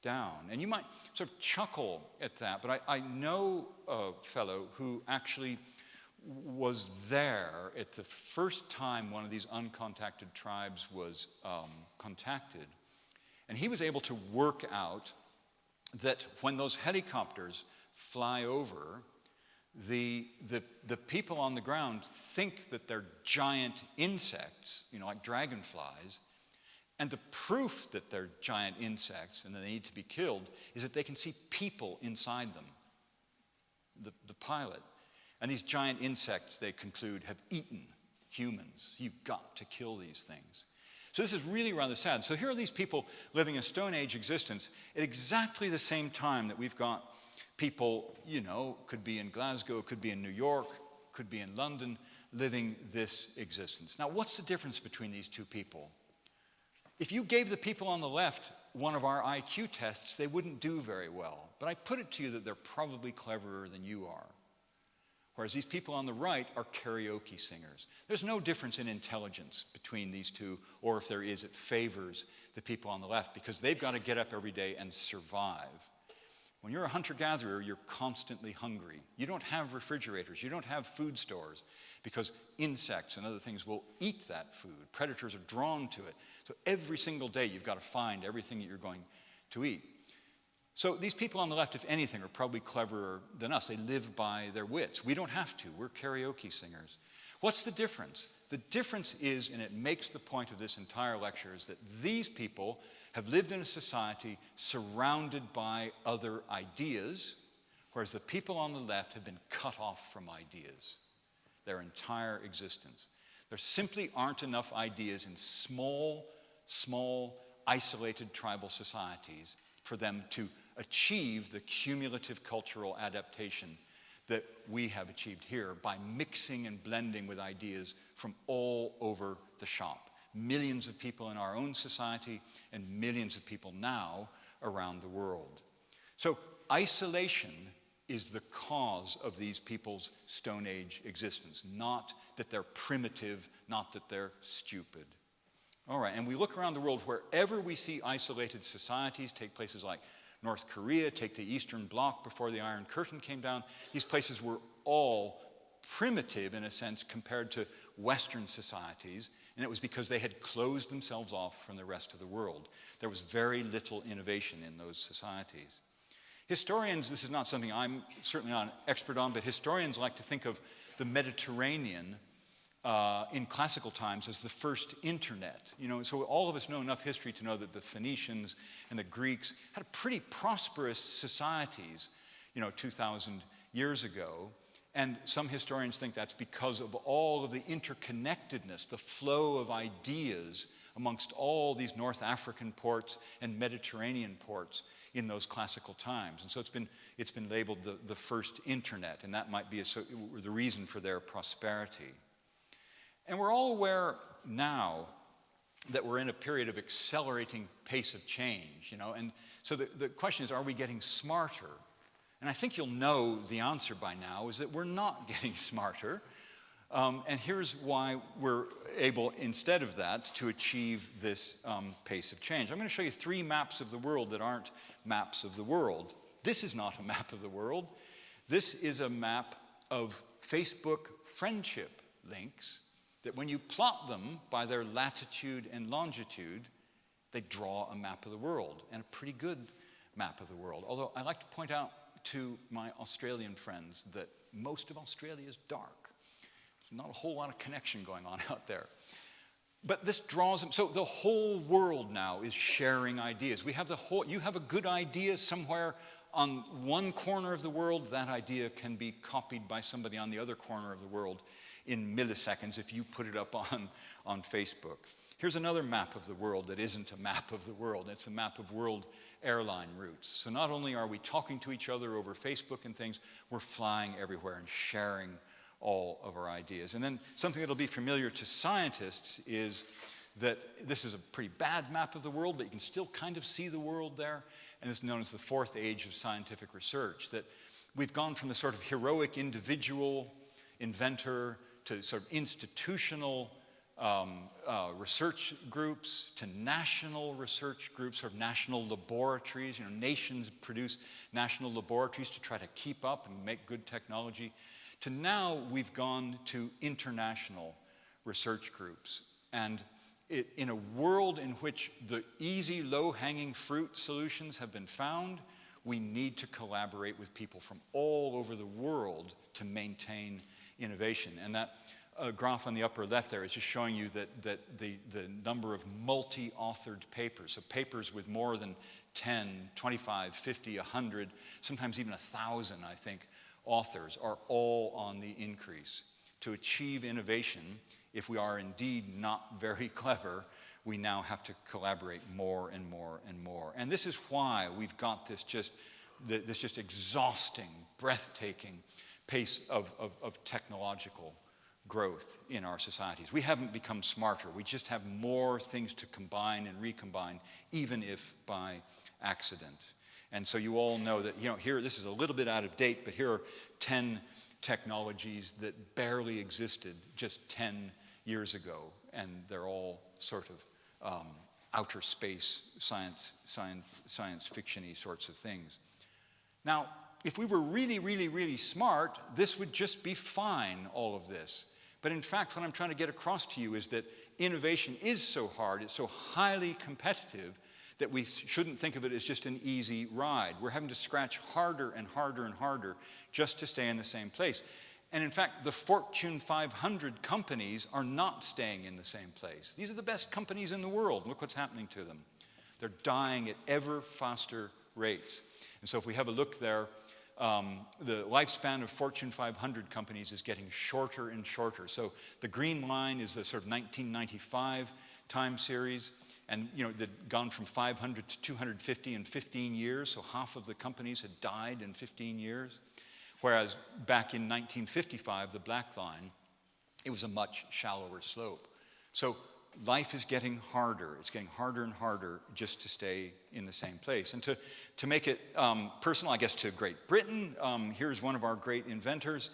[SPEAKER 2] down. And you might sort of chuckle at that, but I know a fellow who actually was there at the first time one of these uncontacted tribes was contacted. And he was able to work out that when those helicopters fly over, the people on the ground think that they're giant insects, like dragonflies, and the proof that they're giant insects and that they need to be killed is that they can see people inside them, the pilot. And these giant insects, they conclude, have eaten humans. You've got to kill these things. So this is really rather sad. So here are these people living a Stone Age existence at exactly the same time that we've got people, could be in Glasgow, could be in New York, could be in London, living this existence. Now, what's the difference between these two people? If you gave the people on the left one of our IQ tests, they wouldn't do very well. But I put it to you that they're probably cleverer than you are. whereas these people on the right are karaoke singers. There's no difference in intelligence between these two, or if there is, it favors the people on the left because they've got to get up every day and survive. When you're a hunter-gatherer, you're constantly hungry. You don't have refrigerators. You don't have food stores because insects and other things will eat that food. Predators are drawn to it. So every single day, you've got to find everything that you're going to eat. So these people on the left, if anything, are probably cleverer than us. They live by their wits. We don't have to. We're karaoke singers. What's the difference? The difference is, and it makes the point of this entire lecture, is that these people have lived in a society surrounded by other ideas, whereas the people on the left have been cut off from ideas their entire existence. There simply aren't enough ideas in small, isolated tribal societies for them to achieve the cumulative cultural adaptation that we have achieved here by mixing and blending with ideas from all over the shop. Millions of people in our own society and millions of people now around the world. So isolation is the cause of these people's Stone Age existence, not that they're primitive, not that they're stupid. All right, and we look around the world wherever we see isolated societies, take places like North Korea, take the Eastern Bloc before the Iron Curtain came down. These places were all primitive in a sense compared to Western societies, and it was because they had closed themselves off from the rest of the world. There was very little innovation in those societies. Historians, this is not something I'm certainly not an expert on, but historians like to think of the Mediterranean in classical times as the first internet. So all of us know enough history to know that the Phoenicians and the Greeks had pretty prosperous societies, 2,000 years ago. And some historians think that's because of all of the interconnectedness, the flow of ideas amongst all these North African ports and Mediterranean ports in those classical times. And so it's been labeled the first internet, and that might be the reason for their prosperity. And we're all aware now that we're in a period of accelerating pace of change, and so the question is, are we getting smarter? And I think you'll know the answer by now is that we're not getting smarter. And here's why we're able, instead of that, to achieve this pace of change. I'm going to show you 3 maps of the world that aren't maps of the world. This is not a map of the world. This is a map of Facebook friendship links that when you plot them by their latitude and longitude, they draw a map of the world, and a pretty good map of the world. Although I like to point out to my Australian friends that most of Australia is dark. There's not a whole lot of connection going on out there. But this draws them, so the whole world now is sharing ideas. You have a good idea somewhere on one corner of the world, that idea can be copied by somebody on the other corner of the world in milliseconds if you put it up on Facebook. Here's another map of the world that isn't a map of the world. It's a map of world airline routes. So not only are we talking to each other over Facebook and things, we're flying everywhere and sharing all of our ideas. And then something that'll be familiar to scientists is that this is a pretty bad map of the world, but you can still kind of see the world there. And it's known as the 4th age of scientific research, that we've gone from the sort of heroic individual inventor to sort of institutional research groups, to national research groups, sort of national laboratories. Nations produce national laboratories to try to keep up and make good technology. To now we've gone to international research groups. And in a world in which the easy, low-hanging fruit solutions have been found, we need to collaborate with people from all over the world to maintain innovation. And that graph on the upper left there is just showing you that the number of multi-authored papers, so papers with more than 10, 25, 50, 100, sometimes even 1,000, I think, authors are all on the increase. To achieve innovation, if we are indeed not very clever, we now have to collaborate more and more and more. And this is why we've got this just exhausting, breathtaking pace of technological growth in our societies. We haven't become smarter. We just have more things to combine and recombine, even if by accident. And so you all know that, here, this is a little bit out of date, but here are 10 technologies that barely existed just 10 years ago, and they're all sort of outer space science fiction-y sorts of things. Now, if we were really, really, really smart, this would just be fine, all of this. But in fact, what I'm trying to get across to you is that innovation is so hard, it's so highly competitive, that we shouldn't think of it as just an easy ride. We're having to scratch harder and harder and harder just to stay in the same place. And in fact, the Fortune 500 companies are not staying in the same place. These are the best companies in the world. Look what's happening to them. They're dying at ever faster rates. And so if we have a look there, the lifespan of Fortune 500 companies is getting shorter and shorter. So the green line is the sort of 1995 time series. And they'd gone from 500 to 250 in 15 years, so half of the companies had died in 15 years. Whereas back in 1955, the black line, it was a much shallower slope. So life is getting harder. It's getting harder and harder just to stay in the same place. And to make it personal, I guess, to Great Britain, here's one of our great inventors,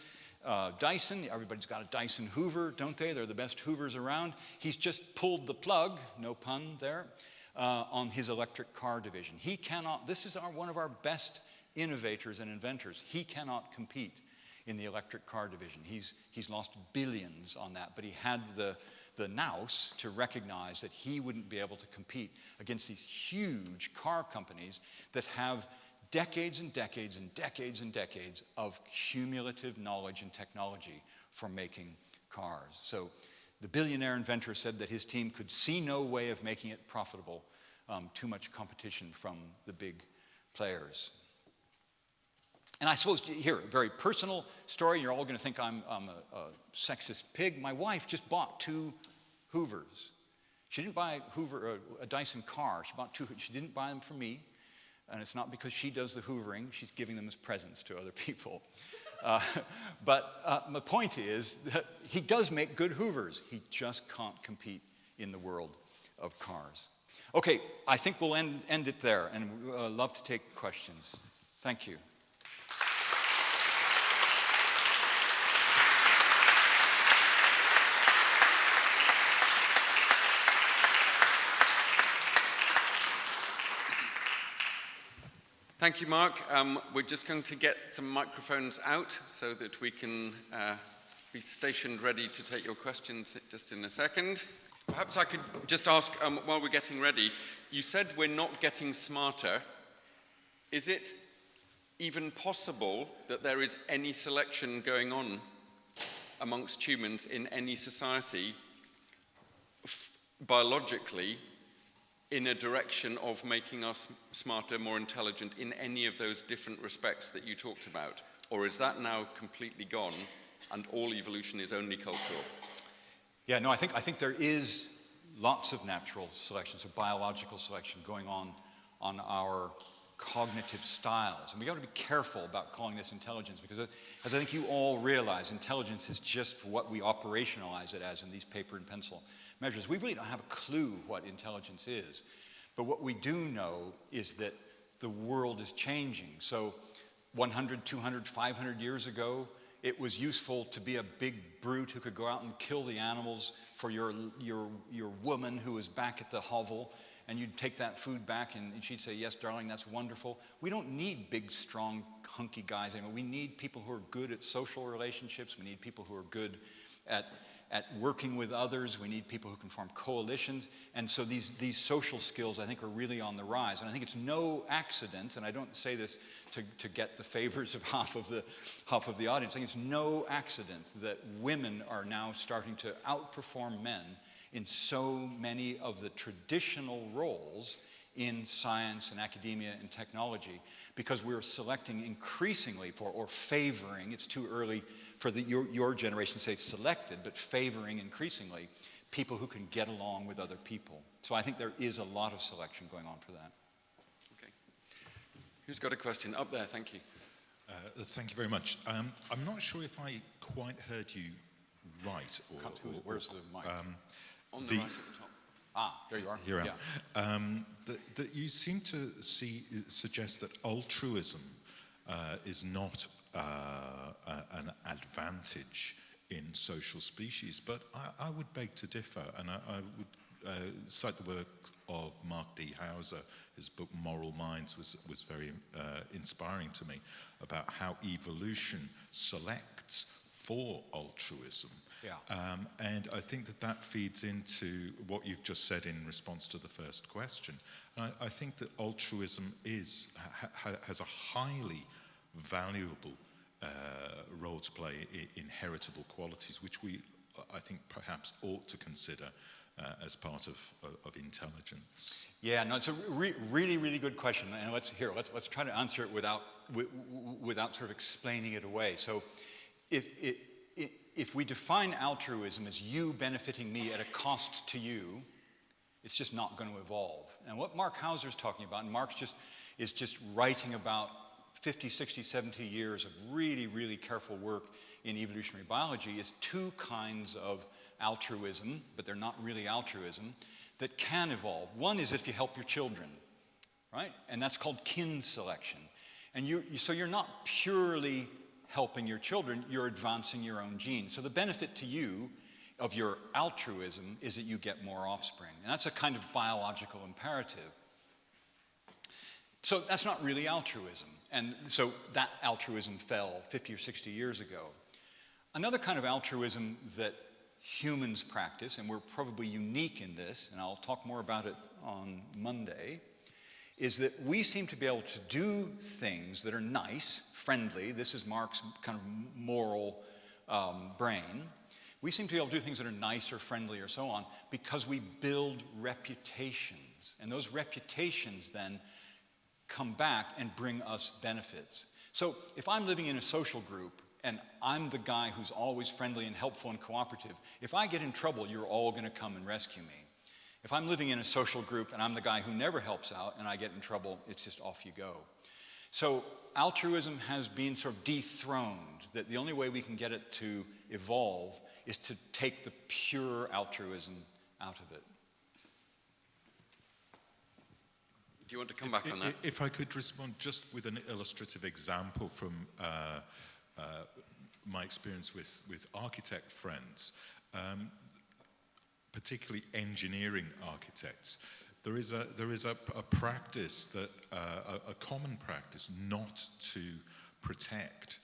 [SPEAKER 2] Dyson. Everybody's got a Dyson Hoover, don't they? They're the best Hoovers around. He's just pulled the plug, no pun there, on his electric car division. He cannot, this is one of our best innovators and inventors. He cannot compete in the electric car division. He's lost billions on that, but he had the nous to recognize that he wouldn't be able to compete against these huge car companies that have decades and decades and decades and decades of cumulative knowledge and technology for making cars. So the billionaire inventor said that his team could see no way of making it profitable, too much competition from the big players. And I suppose here, a very personal story. You're all going to think I'm a sexist pig. My wife just bought 2 Hoovers. She didn't buy a Dyson car. She bought 2. She didn't buy them for me. And it's not because she does the hoovering. She's giving them as presents to other people. But my point is that he does make good hoovers. He just can't compete in the world of cars. Okay, I think we'll end it there. And we'd love to take questions. Thank you.
[SPEAKER 1] Thank you, Mark. We're just going to get some microphones out so that we can be stationed ready to take your questions just in a second. Perhaps I could just ask, while we're getting ready, you said we're not getting smarter. Is it even possible that there is any selection going on amongst humans in any society, biologically, in a direction of making us smarter, more intelligent in any of those different respects that you talked about? Or is that now completely gone and all evolution is only cultural?
[SPEAKER 2] Yeah, no, I think there is lots of natural selection, so biological selection going on our cognitive styles. And we got to be careful about calling this intelligence because, as I think you all realize, intelligence is just what we operationalize it as in these paper and pencil measures. We really don't have a clue what intelligence is. But what we do know is that the world is changing. So 100, 200, 500 years ago, it was useful to be a big brute who could go out and kill the animals for your woman who was back at the hovel, and you'd take that food back and she'd say, yes, darling, that's wonderful. We don't need big, strong, hunky guys anymore. We need people who are good at social relationships. We need people who are good at working with others. We need people who can form coalitions. And so these social skills, I think, are really on the rise. And I think it's no accident, and I don't say this to get the favors of half of the audience. I think it's no accident that women are now starting to outperform men in so many of the traditional roles in science and academia and technology, because we're selecting increasingly for, or favoring, it's too early for your generation to say selected, but favoring increasingly people who can get along with other people. So I think there is a lot of selection going on for that.
[SPEAKER 1] Okay. Who's got a question? Up there, thank you.
[SPEAKER 3] Thank you very much. I'm not sure if I quite heard you right.
[SPEAKER 2] Where's the mic?
[SPEAKER 1] On the right at the top.
[SPEAKER 2] Ah, there you are.
[SPEAKER 3] Here I am. That you seem to suggest that altruism is not an advantage in social species, but I would beg to differ, and I would cite the work of Mark D. Hauser. His book Moral Minds was very inspiring to me, about how evolution selects for altruism.
[SPEAKER 2] Yeah.
[SPEAKER 3] And I think that feeds into what you've just said in response to the first question. And I think that altruism has a highly valuable role to play in heritable qualities, which I think perhaps ought to consider as part of intelligence.
[SPEAKER 2] Yeah, no, it's a really, really good question, and let's try to answer it without sort of explaining it away. So, if we define altruism as you benefiting me at a cost to you, it's just not going to evolve. And what Mark Hauser is talking about, and Mark is just writing about 50, 60, 70 years of really, really careful work in evolutionary biology, is two kinds of altruism, but they're not really altruism, that can evolve. One is if you help your children, right? And that's called kin selection. And so you're not purely helping your children, you're advancing your own genes. So the benefit to you of your altruism is that you get more offspring. And that's a kind of biological imperative. So that's not really altruism. And so that altruism fell 50 or 60 years ago. Another kind of altruism that humans practice, and we're probably unique in this, and I'll talk more about it on Monday, is that we seem to be able to do things that are nice, friendly. This is Mark's kind of moral brain. We seem to be able to do things that are nice or friendly or so on because we build reputations. And those reputations then come back and bring us benefits. So if I'm living in a social group and I'm the guy who's always friendly and helpful and cooperative, if I get in trouble, you're all going to come and rescue me. If I'm living in a social group and I'm the guy who never helps out and I get in trouble, it's just off you go. So altruism has been sort of dethroned, that the only way we can get it to evolve is to take the pure altruism out of it.
[SPEAKER 1] Do you want to come back on that?
[SPEAKER 3] If I could respond just with an illustrative example from my experience with architect friends, particularly engineering architects. There is a practice that a common practice not to protect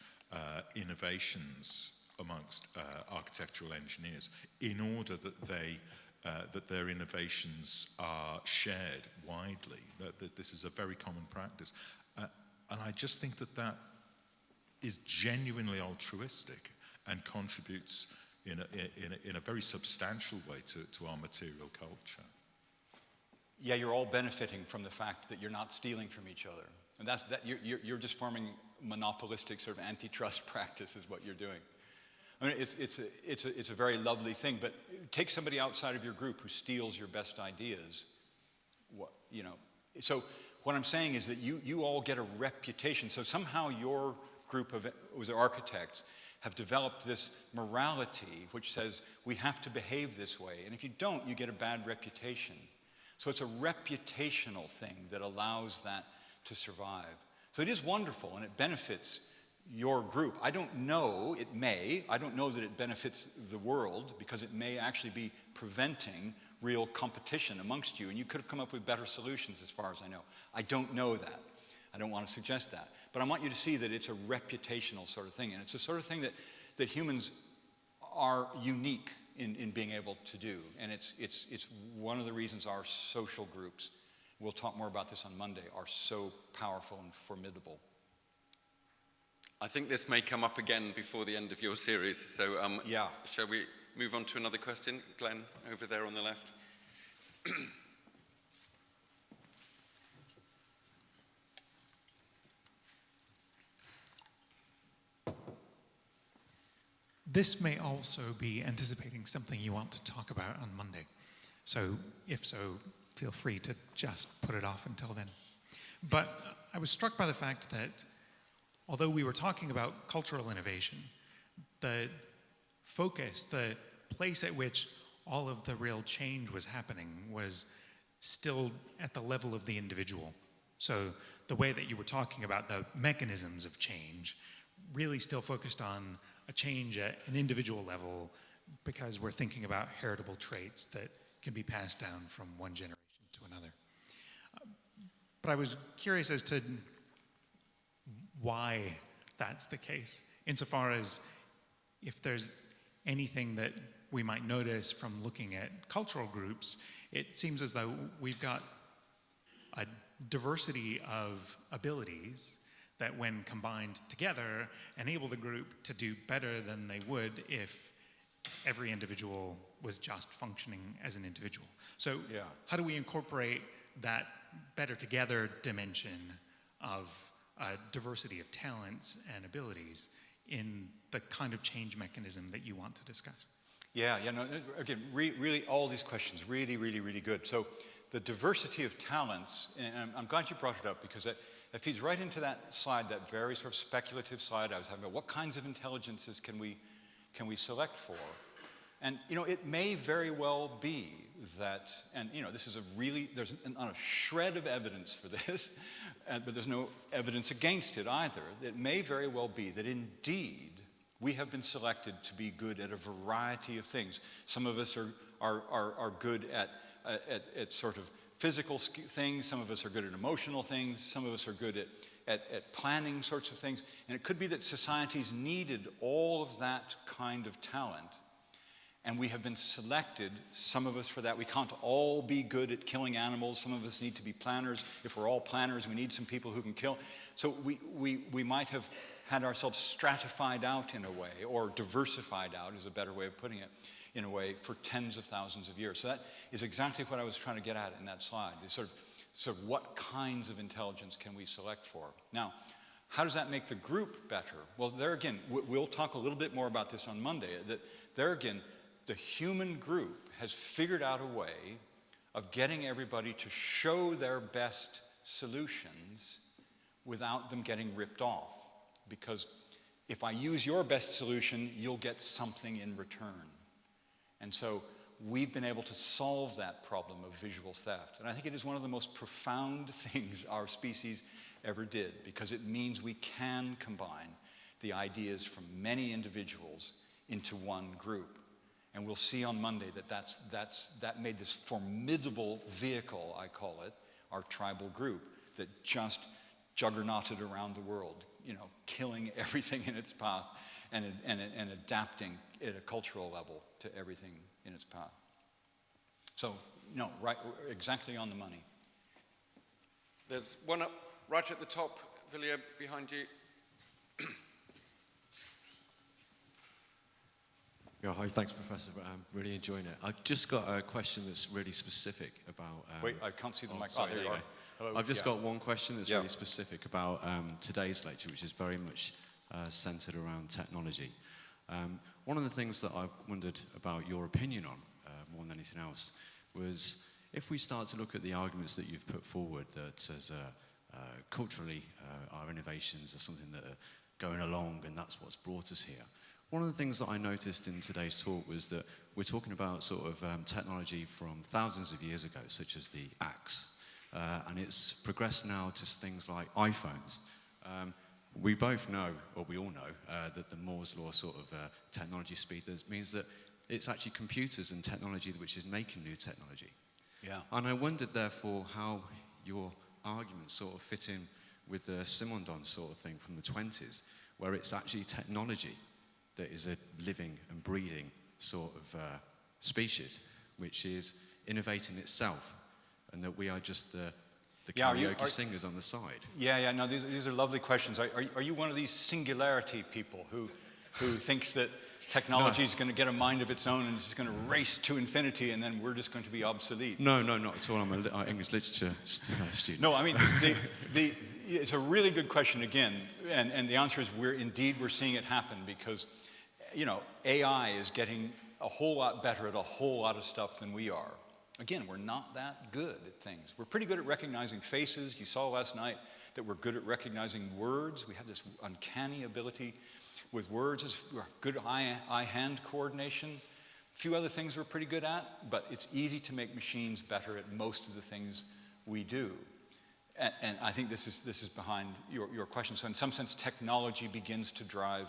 [SPEAKER 3] innovations amongst architectural engineers in order that their innovations are shared widely. That this is a very common practice, and I just think that is genuinely altruistic and contributes in a very substantial way to our material culture.
[SPEAKER 2] Yeah, you're all benefiting from the fact that you're not stealing from each other, and you're just forming monopolistic sort of antitrust practice is what you're doing. I mean, it's a very lovely thing, but take somebody outside of your group who steals your best ideas. So what I'm saying is that you all get a reputation. So somehow your group of architects have developed this morality which says we have to behave this way, and if you don't, you get a bad reputation. So it's a reputational thing that allows that to survive. So it is wonderful, and it benefits your group. I don't know that it benefits the world, because it may actually be preventing real competition amongst you, and you could have come up with better solutions as far as I know. I don't know that. I don't want to suggest that. But I want you to see that it's a reputational sort of thing, and it's the sort of thing that humans are unique in being able to do. And it's one of the reasons our social groups, we'll talk more about this on Monday, are so powerful and formidable.
[SPEAKER 1] I think this may come up again before the end of your series. So
[SPEAKER 2] yeah.
[SPEAKER 1] Shall we move on to another question? Glenn, over there on the left.
[SPEAKER 4] This may also be anticipating something you want to talk about on Monday. So if so, feel free to just put it off until then. But I was struck by the fact that although we were talking about cultural innovation, the focus, the place at which all of the real change was happening was still at the level of the individual. So the way that you were talking about the mechanisms of change really still focused on a change at an individual level because we're thinking about heritable traits that can be passed down from one generation to another. But I was curious as to why that's the case, insofar as if there's anything that we might notice from looking at cultural groups, it seems as though we've got a diversity of abilities that when combined together enable the group to do better than they would if every individual was just functioning as an individual. So how do we incorporate that better together dimension of diversity of talents and abilities in the kind of change mechanism that you want to discuss?
[SPEAKER 2] Yeah, no, again, really all these questions, really, really, really good. So the diversity of talents, and I'm glad you brought it up because it feeds right into that slide, that very sort of speculative slide I was talking about. What kinds of intelligences can we select for? And, it may very well be that, and, this is there's not a shred of evidence for this, but there's no evidence against it either. It may very well be that indeed we have been selected to be good at a variety of things. Some of us are good at sort of physical things. Some of us are good at emotional things. Some of us are good at planning sorts of things. And it could be that societies needed all of that kind of talent. And we have been selected, some of us for that. We can't all be good at killing animals. Some of us need to be planners. If we're all planners, we need some people who can kill. So we might have had ourselves stratified out in a way, or diversified out is a better way of putting it, in a way, for tens of thousands of years. So that is exactly what I was trying to get at in that slide. Sort of what kinds of intelligence can we select for? Now, how does that make the group better? Well, there again, we'll talk a little bit more about this on Monday. That there again, the human group has figured out a way of getting everybody to show their best solutions without them getting ripped off. Because if I use your best solution, you'll get something in return. And so we've been able to solve that problem of visual theft. And I think it is one of the most profound things our species ever did, because it means we can combine the ideas from many individuals into one group. And we'll see on Monday that made this formidable vehicle, I call it, our tribal group, that just juggernauted around the world, killing everything in its path and adapting at a cultural level to everything in its path. So, no, right, exactly on the money.
[SPEAKER 1] There's one up right at the top, Villiers, behind you.
[SPEAKER 5] Yeah, hi, thanks, Professor. I'm really enjoying it. I've just got a question that's really specific about...
[SPEAKER 2] Wait, I can't see the mic.
[SPEAKER 5] Sorry,
[SPEAKER 2] there you are. Hello.
[SPEAKER 5] I've just got one question that's really specific about today's lecture, which is very much centered around technology. One of the things that I wondered about your opinion on, more than anything else, was if we start to look at the arguments that you've put forward that as culturally our innovations are something that are going along and that's what's brought us here. One of the things that I noticed in today's talk was that we're talking about sort of technology from thousands of years ago, such as the axe, and it's progressed now to things like iPhones. We both know, or we all know, that the Moore's law sort of technology speed means that it's actually computers and technology which is making new technology.
[SPEAKER 2] Yeah.
[SPEAKER 5] And I wondered, therefore, how your arguments sort of fit in with the Simondon sort of thing from the 20s, where it's actually technology that is a living and breathing sort of species, which is innovating itself, and that we are just the karaoke singers on the side.
[SPEAKER 2] Yeah, no, these are lovely questions. Are you one of these singularity people who thinks that technology is going to get a mind of its own and it's going to race to infinity and then we're just going to be obsolete?
[SPEAKER 5] No, not at all. I'm an English literature student.
[SPEAKER 2] No, I mean, it's a really good question again, and the answer is we're seeing it happen because, AI is getting a whole lot better at a whole lot of stuff than we are. Again, we're not that good at things. We're pretty good at recognizing faces. You saw last night that we're good at recognizing words. We have this uncanny ability with words. We're good at eye-hand coordination. A few other things we're pretty good at, but it's easy to make machines better at most of the things we do. and I think this is behind your question. So in some sense, technology begins to drive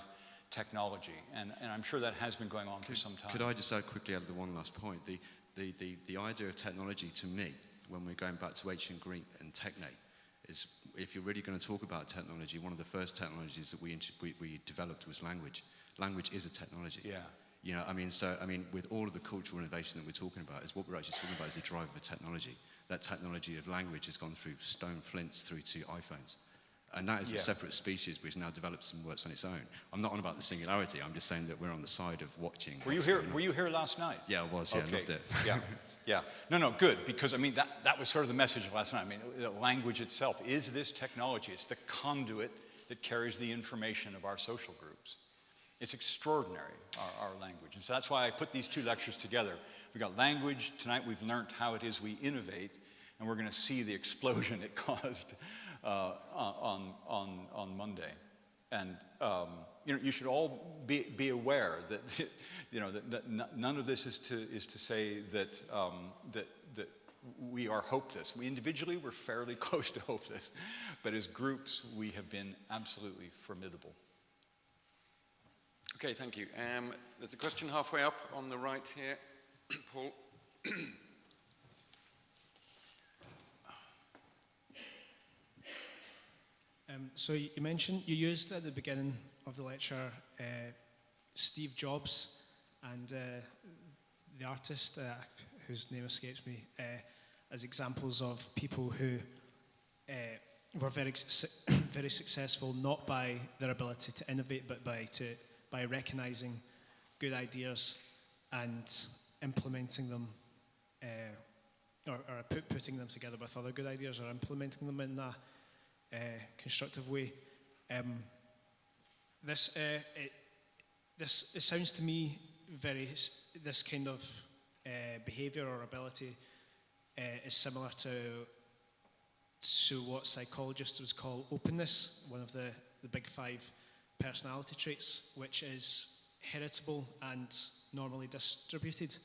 [SPEAKER 2] technology, and I'm sure that has been going on for some time.
[SPEAKER 5] Could I just add quickly the one last point? The idea of technology to me, when we're going back to ancient Greek and techne, is if you're really going to talk about technology, one of the first technologies that we developed was language. Language is a technology.
[SPEAKER 2] Yeah.
[SPEAKER 5] You know, with all of the cultural innovation that we're talking about, is what we're actually talking about is the drive of a technology. That technology of language has gone through stone flints through to iPhones. And that is a separate species which now develops and works on its own. I'm not on about the singularity, I'm just saying that we're on the side of watching.
[SPEAKER 2] Were you here last night?
[SPEAKER 5] Yeah, I was, yeah,
[SPEAKER 2] Okay.
[SPEAKER 5] I loved it.
[SPEAKER 2] Yeah. No, good, because I mean, that was sort of the message of last night. I mean, the language itself is this technology. It's the conduit that carries the information of our social groups. It's extraordinary, our language. And so that's why I put these two lectures together. We've got language. Tonight we've learned how it is we innovate, and we're going to see the explosion it caused on Monday. And you should all be aware that that none of this is to say that we are hopeless. We individually we're fairly close to hopeless, but as groups we have been absolutely formidable.
[SPEAKER 1] Okay, thank you. There's a question halfway up on the right here, Paul.
[SPEAKER 6] So you mentioned, you used at the beginning of the lecture Steve Jobs and the artist, whose name escapes me, as examples of people who were very successful, not by their ability to innovate, but by recognizing good ideas and implementing them, or putting them together with other good ideas, or implementing them in a constructive way. It sounds to me this kind of behavior or ability is similar to what psychologists would call openness, one of the big 5 personality traits, which is heritable and normally distributed.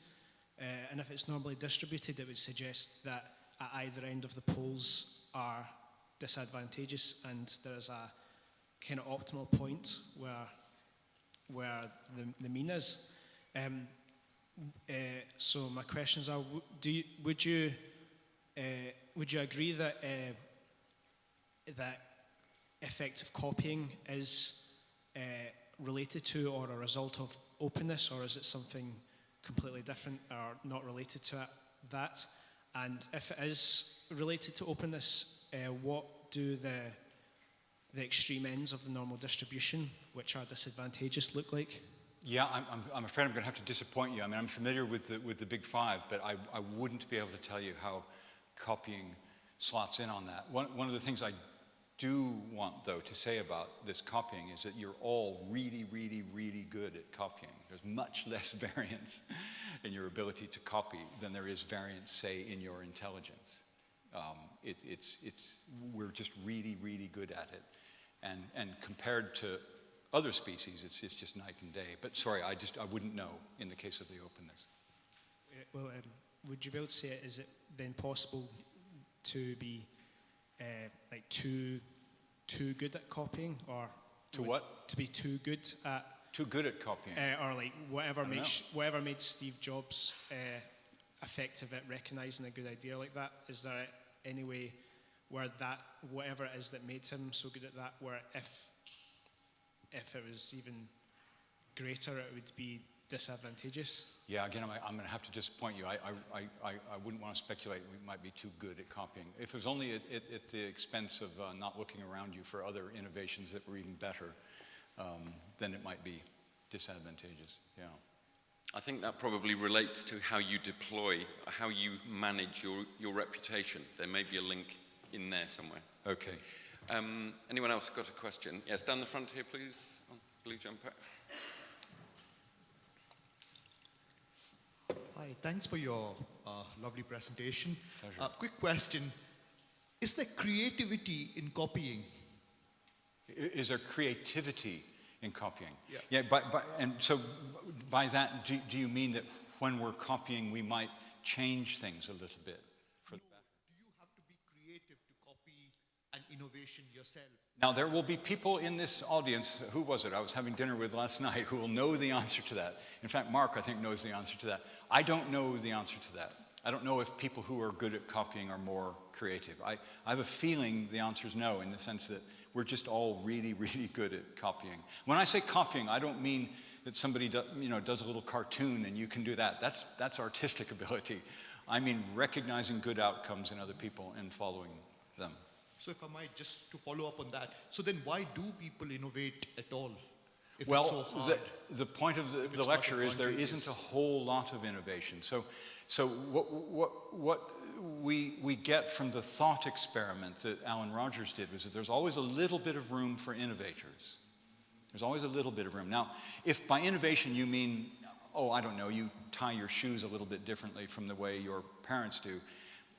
[SPEAKER 6] And if it's normally distributed, it would suggest that at either end of the poles are disadvantageous, and there is a kind of optimal point where the mean is. So my questions are: would you agree that that effective copying is related to or a result of openness, or is it something completely different or not related to that? And if it is related to openness, what do the extreme ends of the normal distribution, which are disadvantageous, look like?
[SPEAKER 2] Yeah, I'm afraid I'm going to have to disappoint you. I mean, I'm familiar with the big 5, but I wouldn't be able to tell you how copying slots in on that. One of the things I do want, though, to say about this copying is that you're all really, really, really good at copying. There's much less variance in your ability to copy than there is variance, say, in your intelligence. We're just really, really good at it. And compared to other species, it's just night and day. But sorry, I wouldn't know in the case of the openness.
[SPEAKER 6] Well, would you be able to say, is it then possible to be like too good at copying, or
[SPEAKER 2] to what?
[SPEAKER 6] To be too good at
[SPEAKER 2] copying,
[SPEAKER 6] or like whatever made Steve Jobs effective at recognizing a good idea like that? Is there any way where that whatever it is that made him so good at that, where if it was even greater, it would be disadvantageous?
[SPEAKER 2] Yeah, again, I'm going to have to disappoint you. I wouldn't want to speculate we might be too good at copying. If it was only at the expense of not looking around you for other innovations that were even better, then it might be disadvantageous, yeah.
[SPEAKER 1] I think that probably relates to how you deploy, how you manage your reputation. There may be a link in there somewhere.
[SPEAKER 2] Okay.
[SPEAKER 1] Anyone else got a question? Yes, down the front here, please, on blue jumper.
[SPEAKER 7] Hi, thanks for your lovely presentation.
[SPEAKER 2] Pleasure.
[SPEAKER 7] Quick question. Is there creativity in copying?
[SPEAKER 2] Is there creativity in copying?
[SPEAKER 7] Yeah.
[SPEAKER 2] And so by that, do you mean that when we're copying, we might change things a little bit?
[SPEAKER 7] Do you have to be creative to copy innovation yourself?
[SPEAKER 2] Now, there will be people in this audience, who was it I was having dinner with last night, who will know the answer to that. In fact, Mark, I think, knows the answer to that. I don't know the answer to that. I don't know if people who are good at copying are more creative. I have a feeling the answer is no, in the sense that we're just all really, really good at copying. When I say copying, I don't mean that somebody does a little cartoon and you can do that. That's artistic ability. I mean recognizing good outcomes in other people and following them.
[SPEAKER 7] So if I might, just to follow up on that, so then why do people innovate at all? If
[SPEAKER 2] Well,
[SPEAKER 7] it's so hard?
[SPEAKER 2] the point of the lecture is there isn't a whole lot of innovation. So what we get from the thought experiment that Alan Rogers did was that there's always a little bit of room for innovators. There's always a little bit of room. Now, if by innovation you mean, I don't know, you tie your shoes a little bit differently from the way your parents do,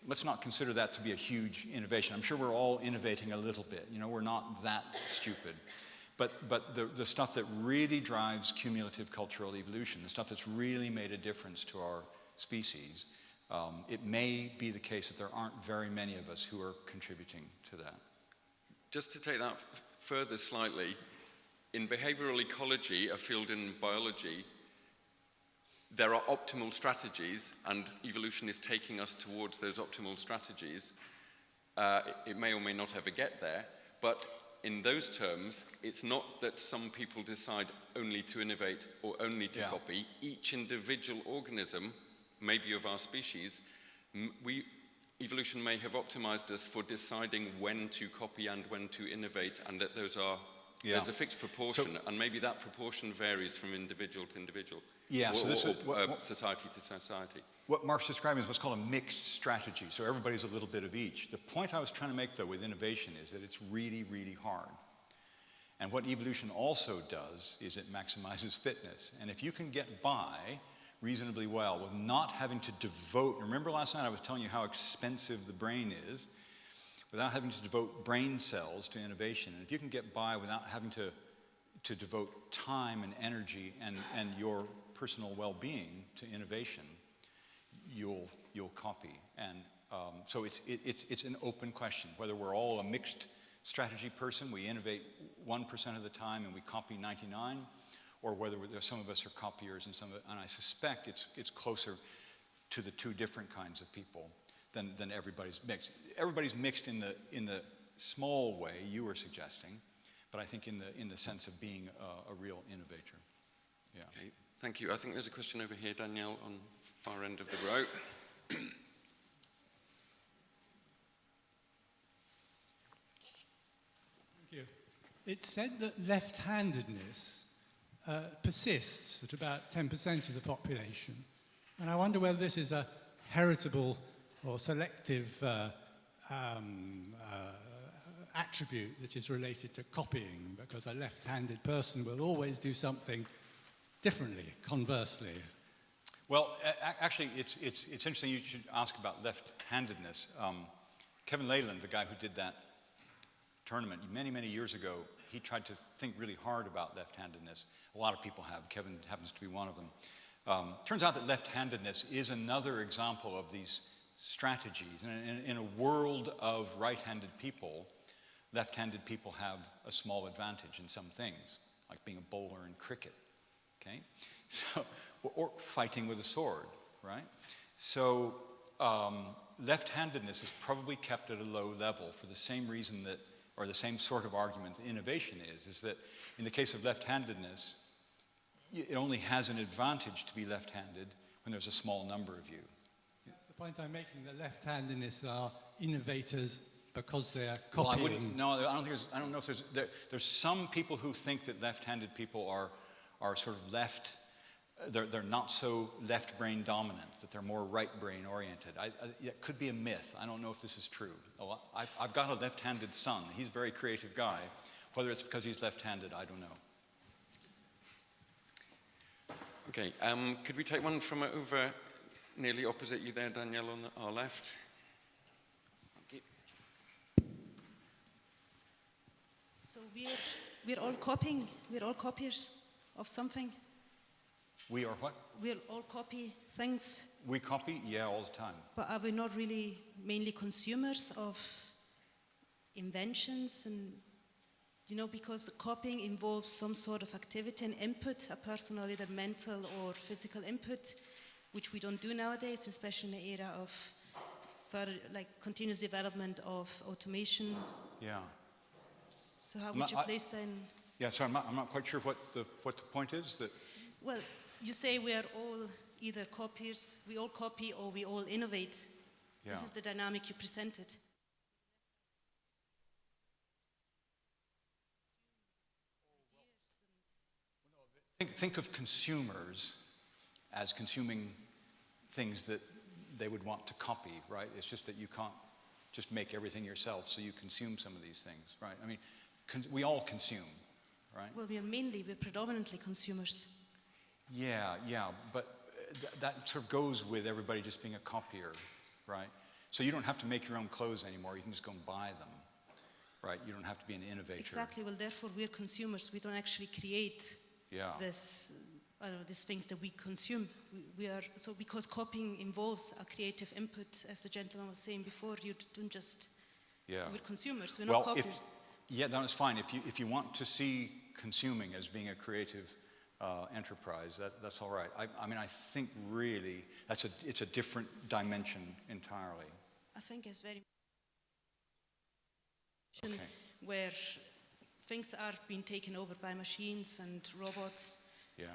[SPEAKER 2] let's not consider that to be a huge innovation. I'm sure we're all innovating a little bit. We're not that stupid. But the stuff that really drives cumulative cultural evolution, the stuff that's really made a difference to our species, it may be the case that there aren't very many of us who are contributing to that.
[SPEAKER 1] Just to take that further slightly, in behavioral ecology, a field in biology, there are optimal strategies, and evolution is taking us towards those optimal strategies. It may or may not ever get there, but in those terms, it's not that some people decide only to innovate or only to copy. Each individual organism, maybe of our species, evolution may have optimized us for deciding when to copy and when to innovate, and that there's a fixed proportion, and maybe that proportion varies from individual to individual, society to society.
[SPEAKER 2] What Mark's describing is what's called a mixed strategy, so everybody's a little bit of each. The point I was trying to make, though, with innovation is that it's really, really hard. And what evolution also does is it maximizes fitness. And if you can get by reasonably well with not having to devote, remember last night I was telling you how expensive the brain is, without having to devote brain cells to innovation, and if you can get by without having to devote time and energy and your personal well-being to innovation, you'll copy. And so it's an open question whether we're all a mixed strategy person, we innovate 1% of the time and we copy 99, or whether some of us are copiers and I suspect it's closer to the two different kinds of people than everybody's mixed. Everybody's mixed in the small way you were suggesting, but I think in the sense of being a real innovator. Yeah.
[SPEAKER 1] Okay, thank you. I think there's a question over here, Danielle, on far end of the row.
[SPEAKER 8] Thank you. It's said that left-handedness persists at about 10% of the population, and I wonder whether this is a heritable or selective attribute that is related to copying, because a left-handed person will always do something differently, conversely.
[SPEAKER 2] Well, actually, it's interesting you should ask about left-handedness. Kevin Leyland, the guy who did that tournament many, many years ago, he tried to think really hard about left-handedness. A lot of people have. Kevin happens to be one of them. Turns out that left-handedness is another example of these strategies. And in a world of right-handed people, left-handed people have a small advantage in some things, like being a bowler in cricket, okay? So, or fighting with a sword, right? So left-handedness is probably kept at a low level for the same reason that, or the same sort of argument that innovation is that in the case of left-handedness, it only has an advantage to be left-handed when there's a small number of you.
[SPEAKER 8] That's the point I'm making, that left-handedness are innovators because they're copying.
[SPEAKER 2] Well, I don't know if there's some people who think that left-handed people are sort of left, they're not so left brain dominant, that they're more right brain oriented. It could be a myth. I don't know if this is true. I've got a left-handed son. He's a very creative guy. Whether it's because he's left-handed, I don't know.
[SPEAKER 1] Okay, could we take one from over nearly opposite you there, Danielle, on our left? Thank you.
[SPEAKER 9] So we're all copying, we're all copiers of something.
[SPEAKER 2] We are what?
[SPEAKER 9] We'll all copy things.
[SPEAKER 2] We copy? Yeah, all the time.
[SPEAKER 9] But are we not really mainly consumers of inventions and, you know, because copying involves some sort of activity and input, a personal, either mental or physical input, which we don't do nowadays, especially in the era of further, like, continuous development of automation.
[SPEAKER 2] Yeah.
[SPEAKER 9] So how would you place that in?
[SPEAKER 2] Yeah, so I'm not quite sure what the point is. That.
[SPEAKER 9] Well, you say we are all either copiers, we all copy or we all innovate.
[SPEAKER 2] Yeah.
[SPEAKER 9] This is the dynamic you presented.
[SPEAKER 2] Think of consumers as consuming things that they would want to copy, right? It's just that you can't just make everything yourself, so you consume some of these things, right? I mean, we all consume, right?
[SPEAKER 9] Well, we're predominantly consumers.
[SPEAKER 2] Yeah, but that sort of goes with everybody just being a copier, right? So you don't have to make your own clothes anymore, you can just go and buy them, right? You don't have to be an innovator.
[SPEAKER 9] Exactly, well, therefore we're consumers. We don't actually create these things that we consume. We are, so because copying involves a creative input, as the gentleman was saying before, you don't just, we're consumers, we're not copiers.
[SPEAKER 2] That's fine. If you want to see consuming as being a creative enterprise, that's all right. I mean, I think really it's a different dimension entirely.
[SPEAKER 9] I think it's very where things are being taken over by machines and robots.
[SPEAKER 2] Yeah.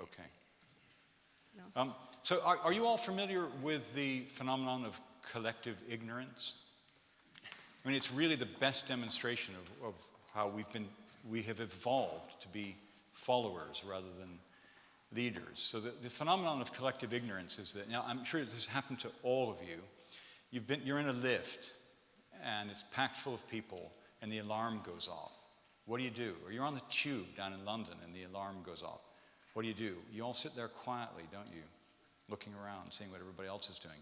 [SPEAKER 2] Okay.
[SPEAKER 9] No.
[SPEAKER 2] So are you all familiar with the phenomenon of collective ignorance? I mean, it's really the best demonstration of how we have evolved to be followers rather than leaders. So the phenomenon of collective ignorance is that, now I'm sure this has happened to all of you. You're in a lift and it's packed full of people and the alarm goes off. What do? Or you're on the tube down in London and the alarm goes off. What do? You all sit there quietly, don't you? Looking around, seeing what everybody else is doing.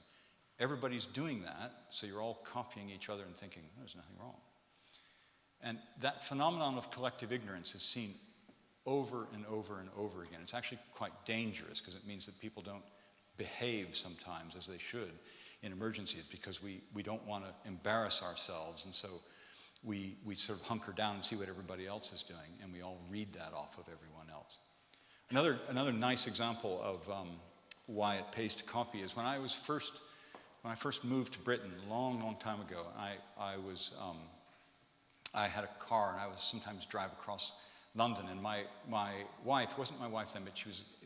[SPEAKER 2] Everybody's doing that, so you're all copying each other and thinking, there's nothing wrong. And that phenomenon of collective ignorance is seen over and over and over again. It's actually quite dangerous because it means that people don't behave sometimes as they should in emergencies because we don't want to embarrass ourselves, and so we sort of hunker down and see what everybody else is doing, and we all read that off of everyone else. Another nice example of why it pays to copy is when I first moved to Britain a long time ago. I had a car and I would sometimes drive across London, and my wife wasn't my wife then, but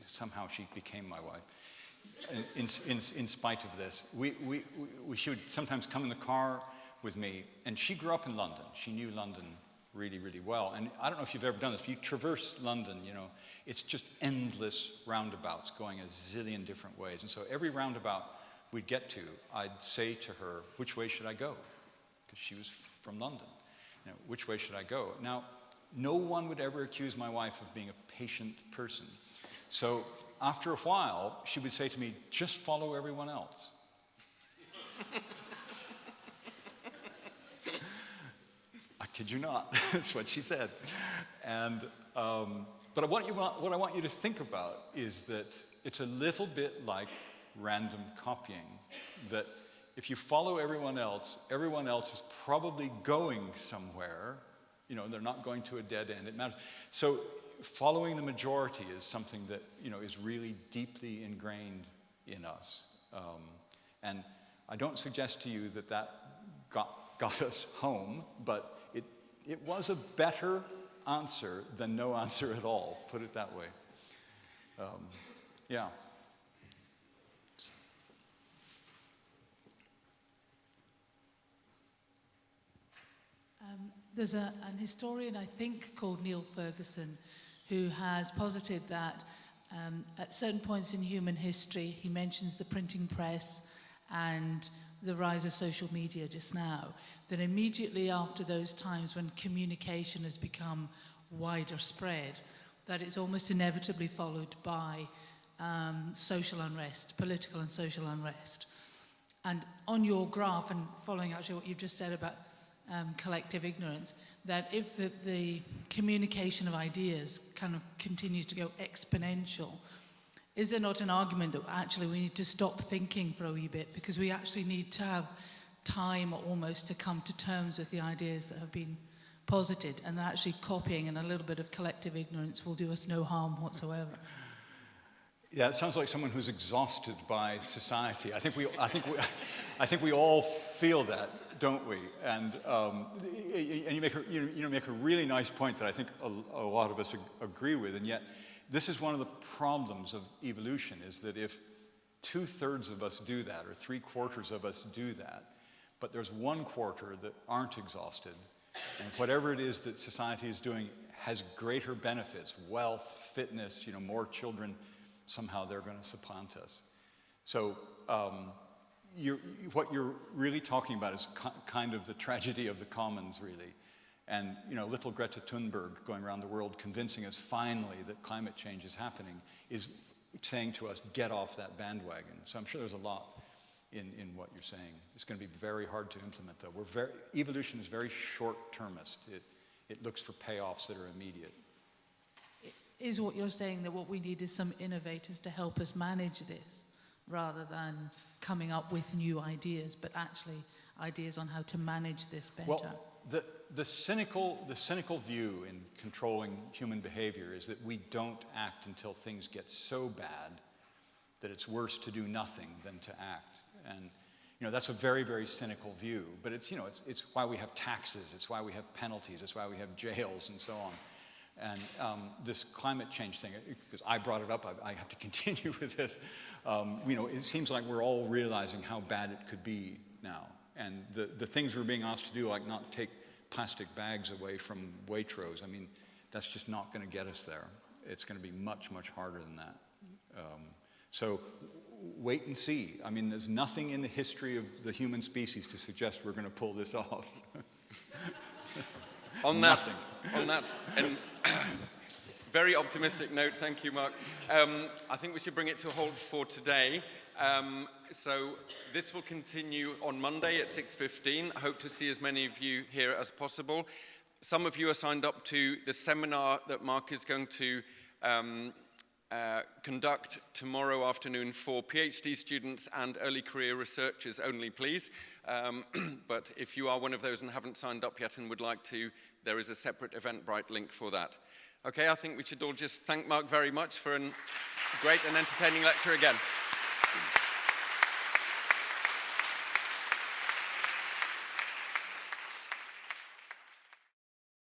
[SPEAKER 2] somehow she became my wife. In spite of this, she would sometimes come in the car with me, and she grew up in London. She knew London really, really well. And I don't know if you've ever done this, but you traverse London, it's just endless roundabouts going a zillion different ways. And so every roundabout we'd get to, I'd say to her, which way should I go? Because she was from London. Which way should I go? Now, no one would ever accuse my wife of being a patient person. So after a while, she would say to me, just follow everyone else. I kid you not. That's what she said. And but what I want you to think about is that it's a little bit like random copying. That if you follow everyone else is probably going somewhere. They're not going to a dead end. It matters. So following the majority is something that is really deeply ingrained in us. And I don't suggest to you that got us home, but it was a better answer than no answer at all, put it that way. Yeah.
[SPEAKER 10] There's an historian, I think, called Neil Ferguson, who has posited that at certain points in human history, he mentions the printing press and the rise of social media just now, that immediately after those times when communication has become wider spread, that it's almost inevitably followed by social unrest, political and social unrest. And on your graph, and following actually what you've just said about collective ignorance, that if the communication of ideas kind of continues to go exponential, is there not an argument that actually we need to stop thinking for a wee bit, because we actually need to have time almost to come to terms with the ideas that have been posited, and actually copying and a little bit of collective ignorance will do us no harm whatsoever.
[SPEAKER 2] Yeah, it sounds like someone who's exhausted by society. I think we all feel that, don't we? And you make a really nice point that I think a lot of us agree with. And yet, this is one of the problems of evolution: is that if 2/3 of us do that, or 3/4 of us do that, but there's 1/4 that aren't exhausted, and whatever it is that society is doing has greater benefits, wealth, fitness, more children, somehow they're going to supplant us. So what you're really talking about is kind of the tragedy of the commons, really. And little Greta Thunberg going around the world convincing us finally that climate change is happening is saying to us, get off that bandwagon. So I'm sure there's a lot in what you're saying. It's going to be very hard to implement, though. Evolution is very short-termist. It looks for payoffs that are immediate.
[SPEAKER 10] Is what you're saying that what we need is some innovators to help us manage this, rather than coming up with new ideas, but actually ideas on how to manage this better?
[SPEAKER 2] Well, the cynical view in controlling human behavior is that we don't act until things get so bad that it's worse to do nothing than to act. And that's a very, very cynical view. But it's why we have taxes, it's why we have penalties, it's why we have jails and so on. And this climate change thing, because I brought it up, I have to continue with this. It seems like we're all realizing how bad it could be now. And the things we're being asked to do, like not take plastic bags away from Waitrose, that's just not going to get us there. It's going to be much, much harder than that. So wait and see. There's nothing in the history of the human species to suggest we're going to pull this off.
[SPEAKER 1] On that, and very optimistic note, thank you, Mark. I think we should bring it to a halt for today. So this will continue on Monday at 6:15. I hope to see as many of you here as possible. Some of you are signed up to the seminar that Mark is going to conduct tomorrow afternoon for PhD students and early career researchers only, please. But if you are one of those and haven't signed up yet and would like to, there is a separate Eventbrite link for that. Okay, I think we should all just thank Mark very much for a great and entertaining lecture again.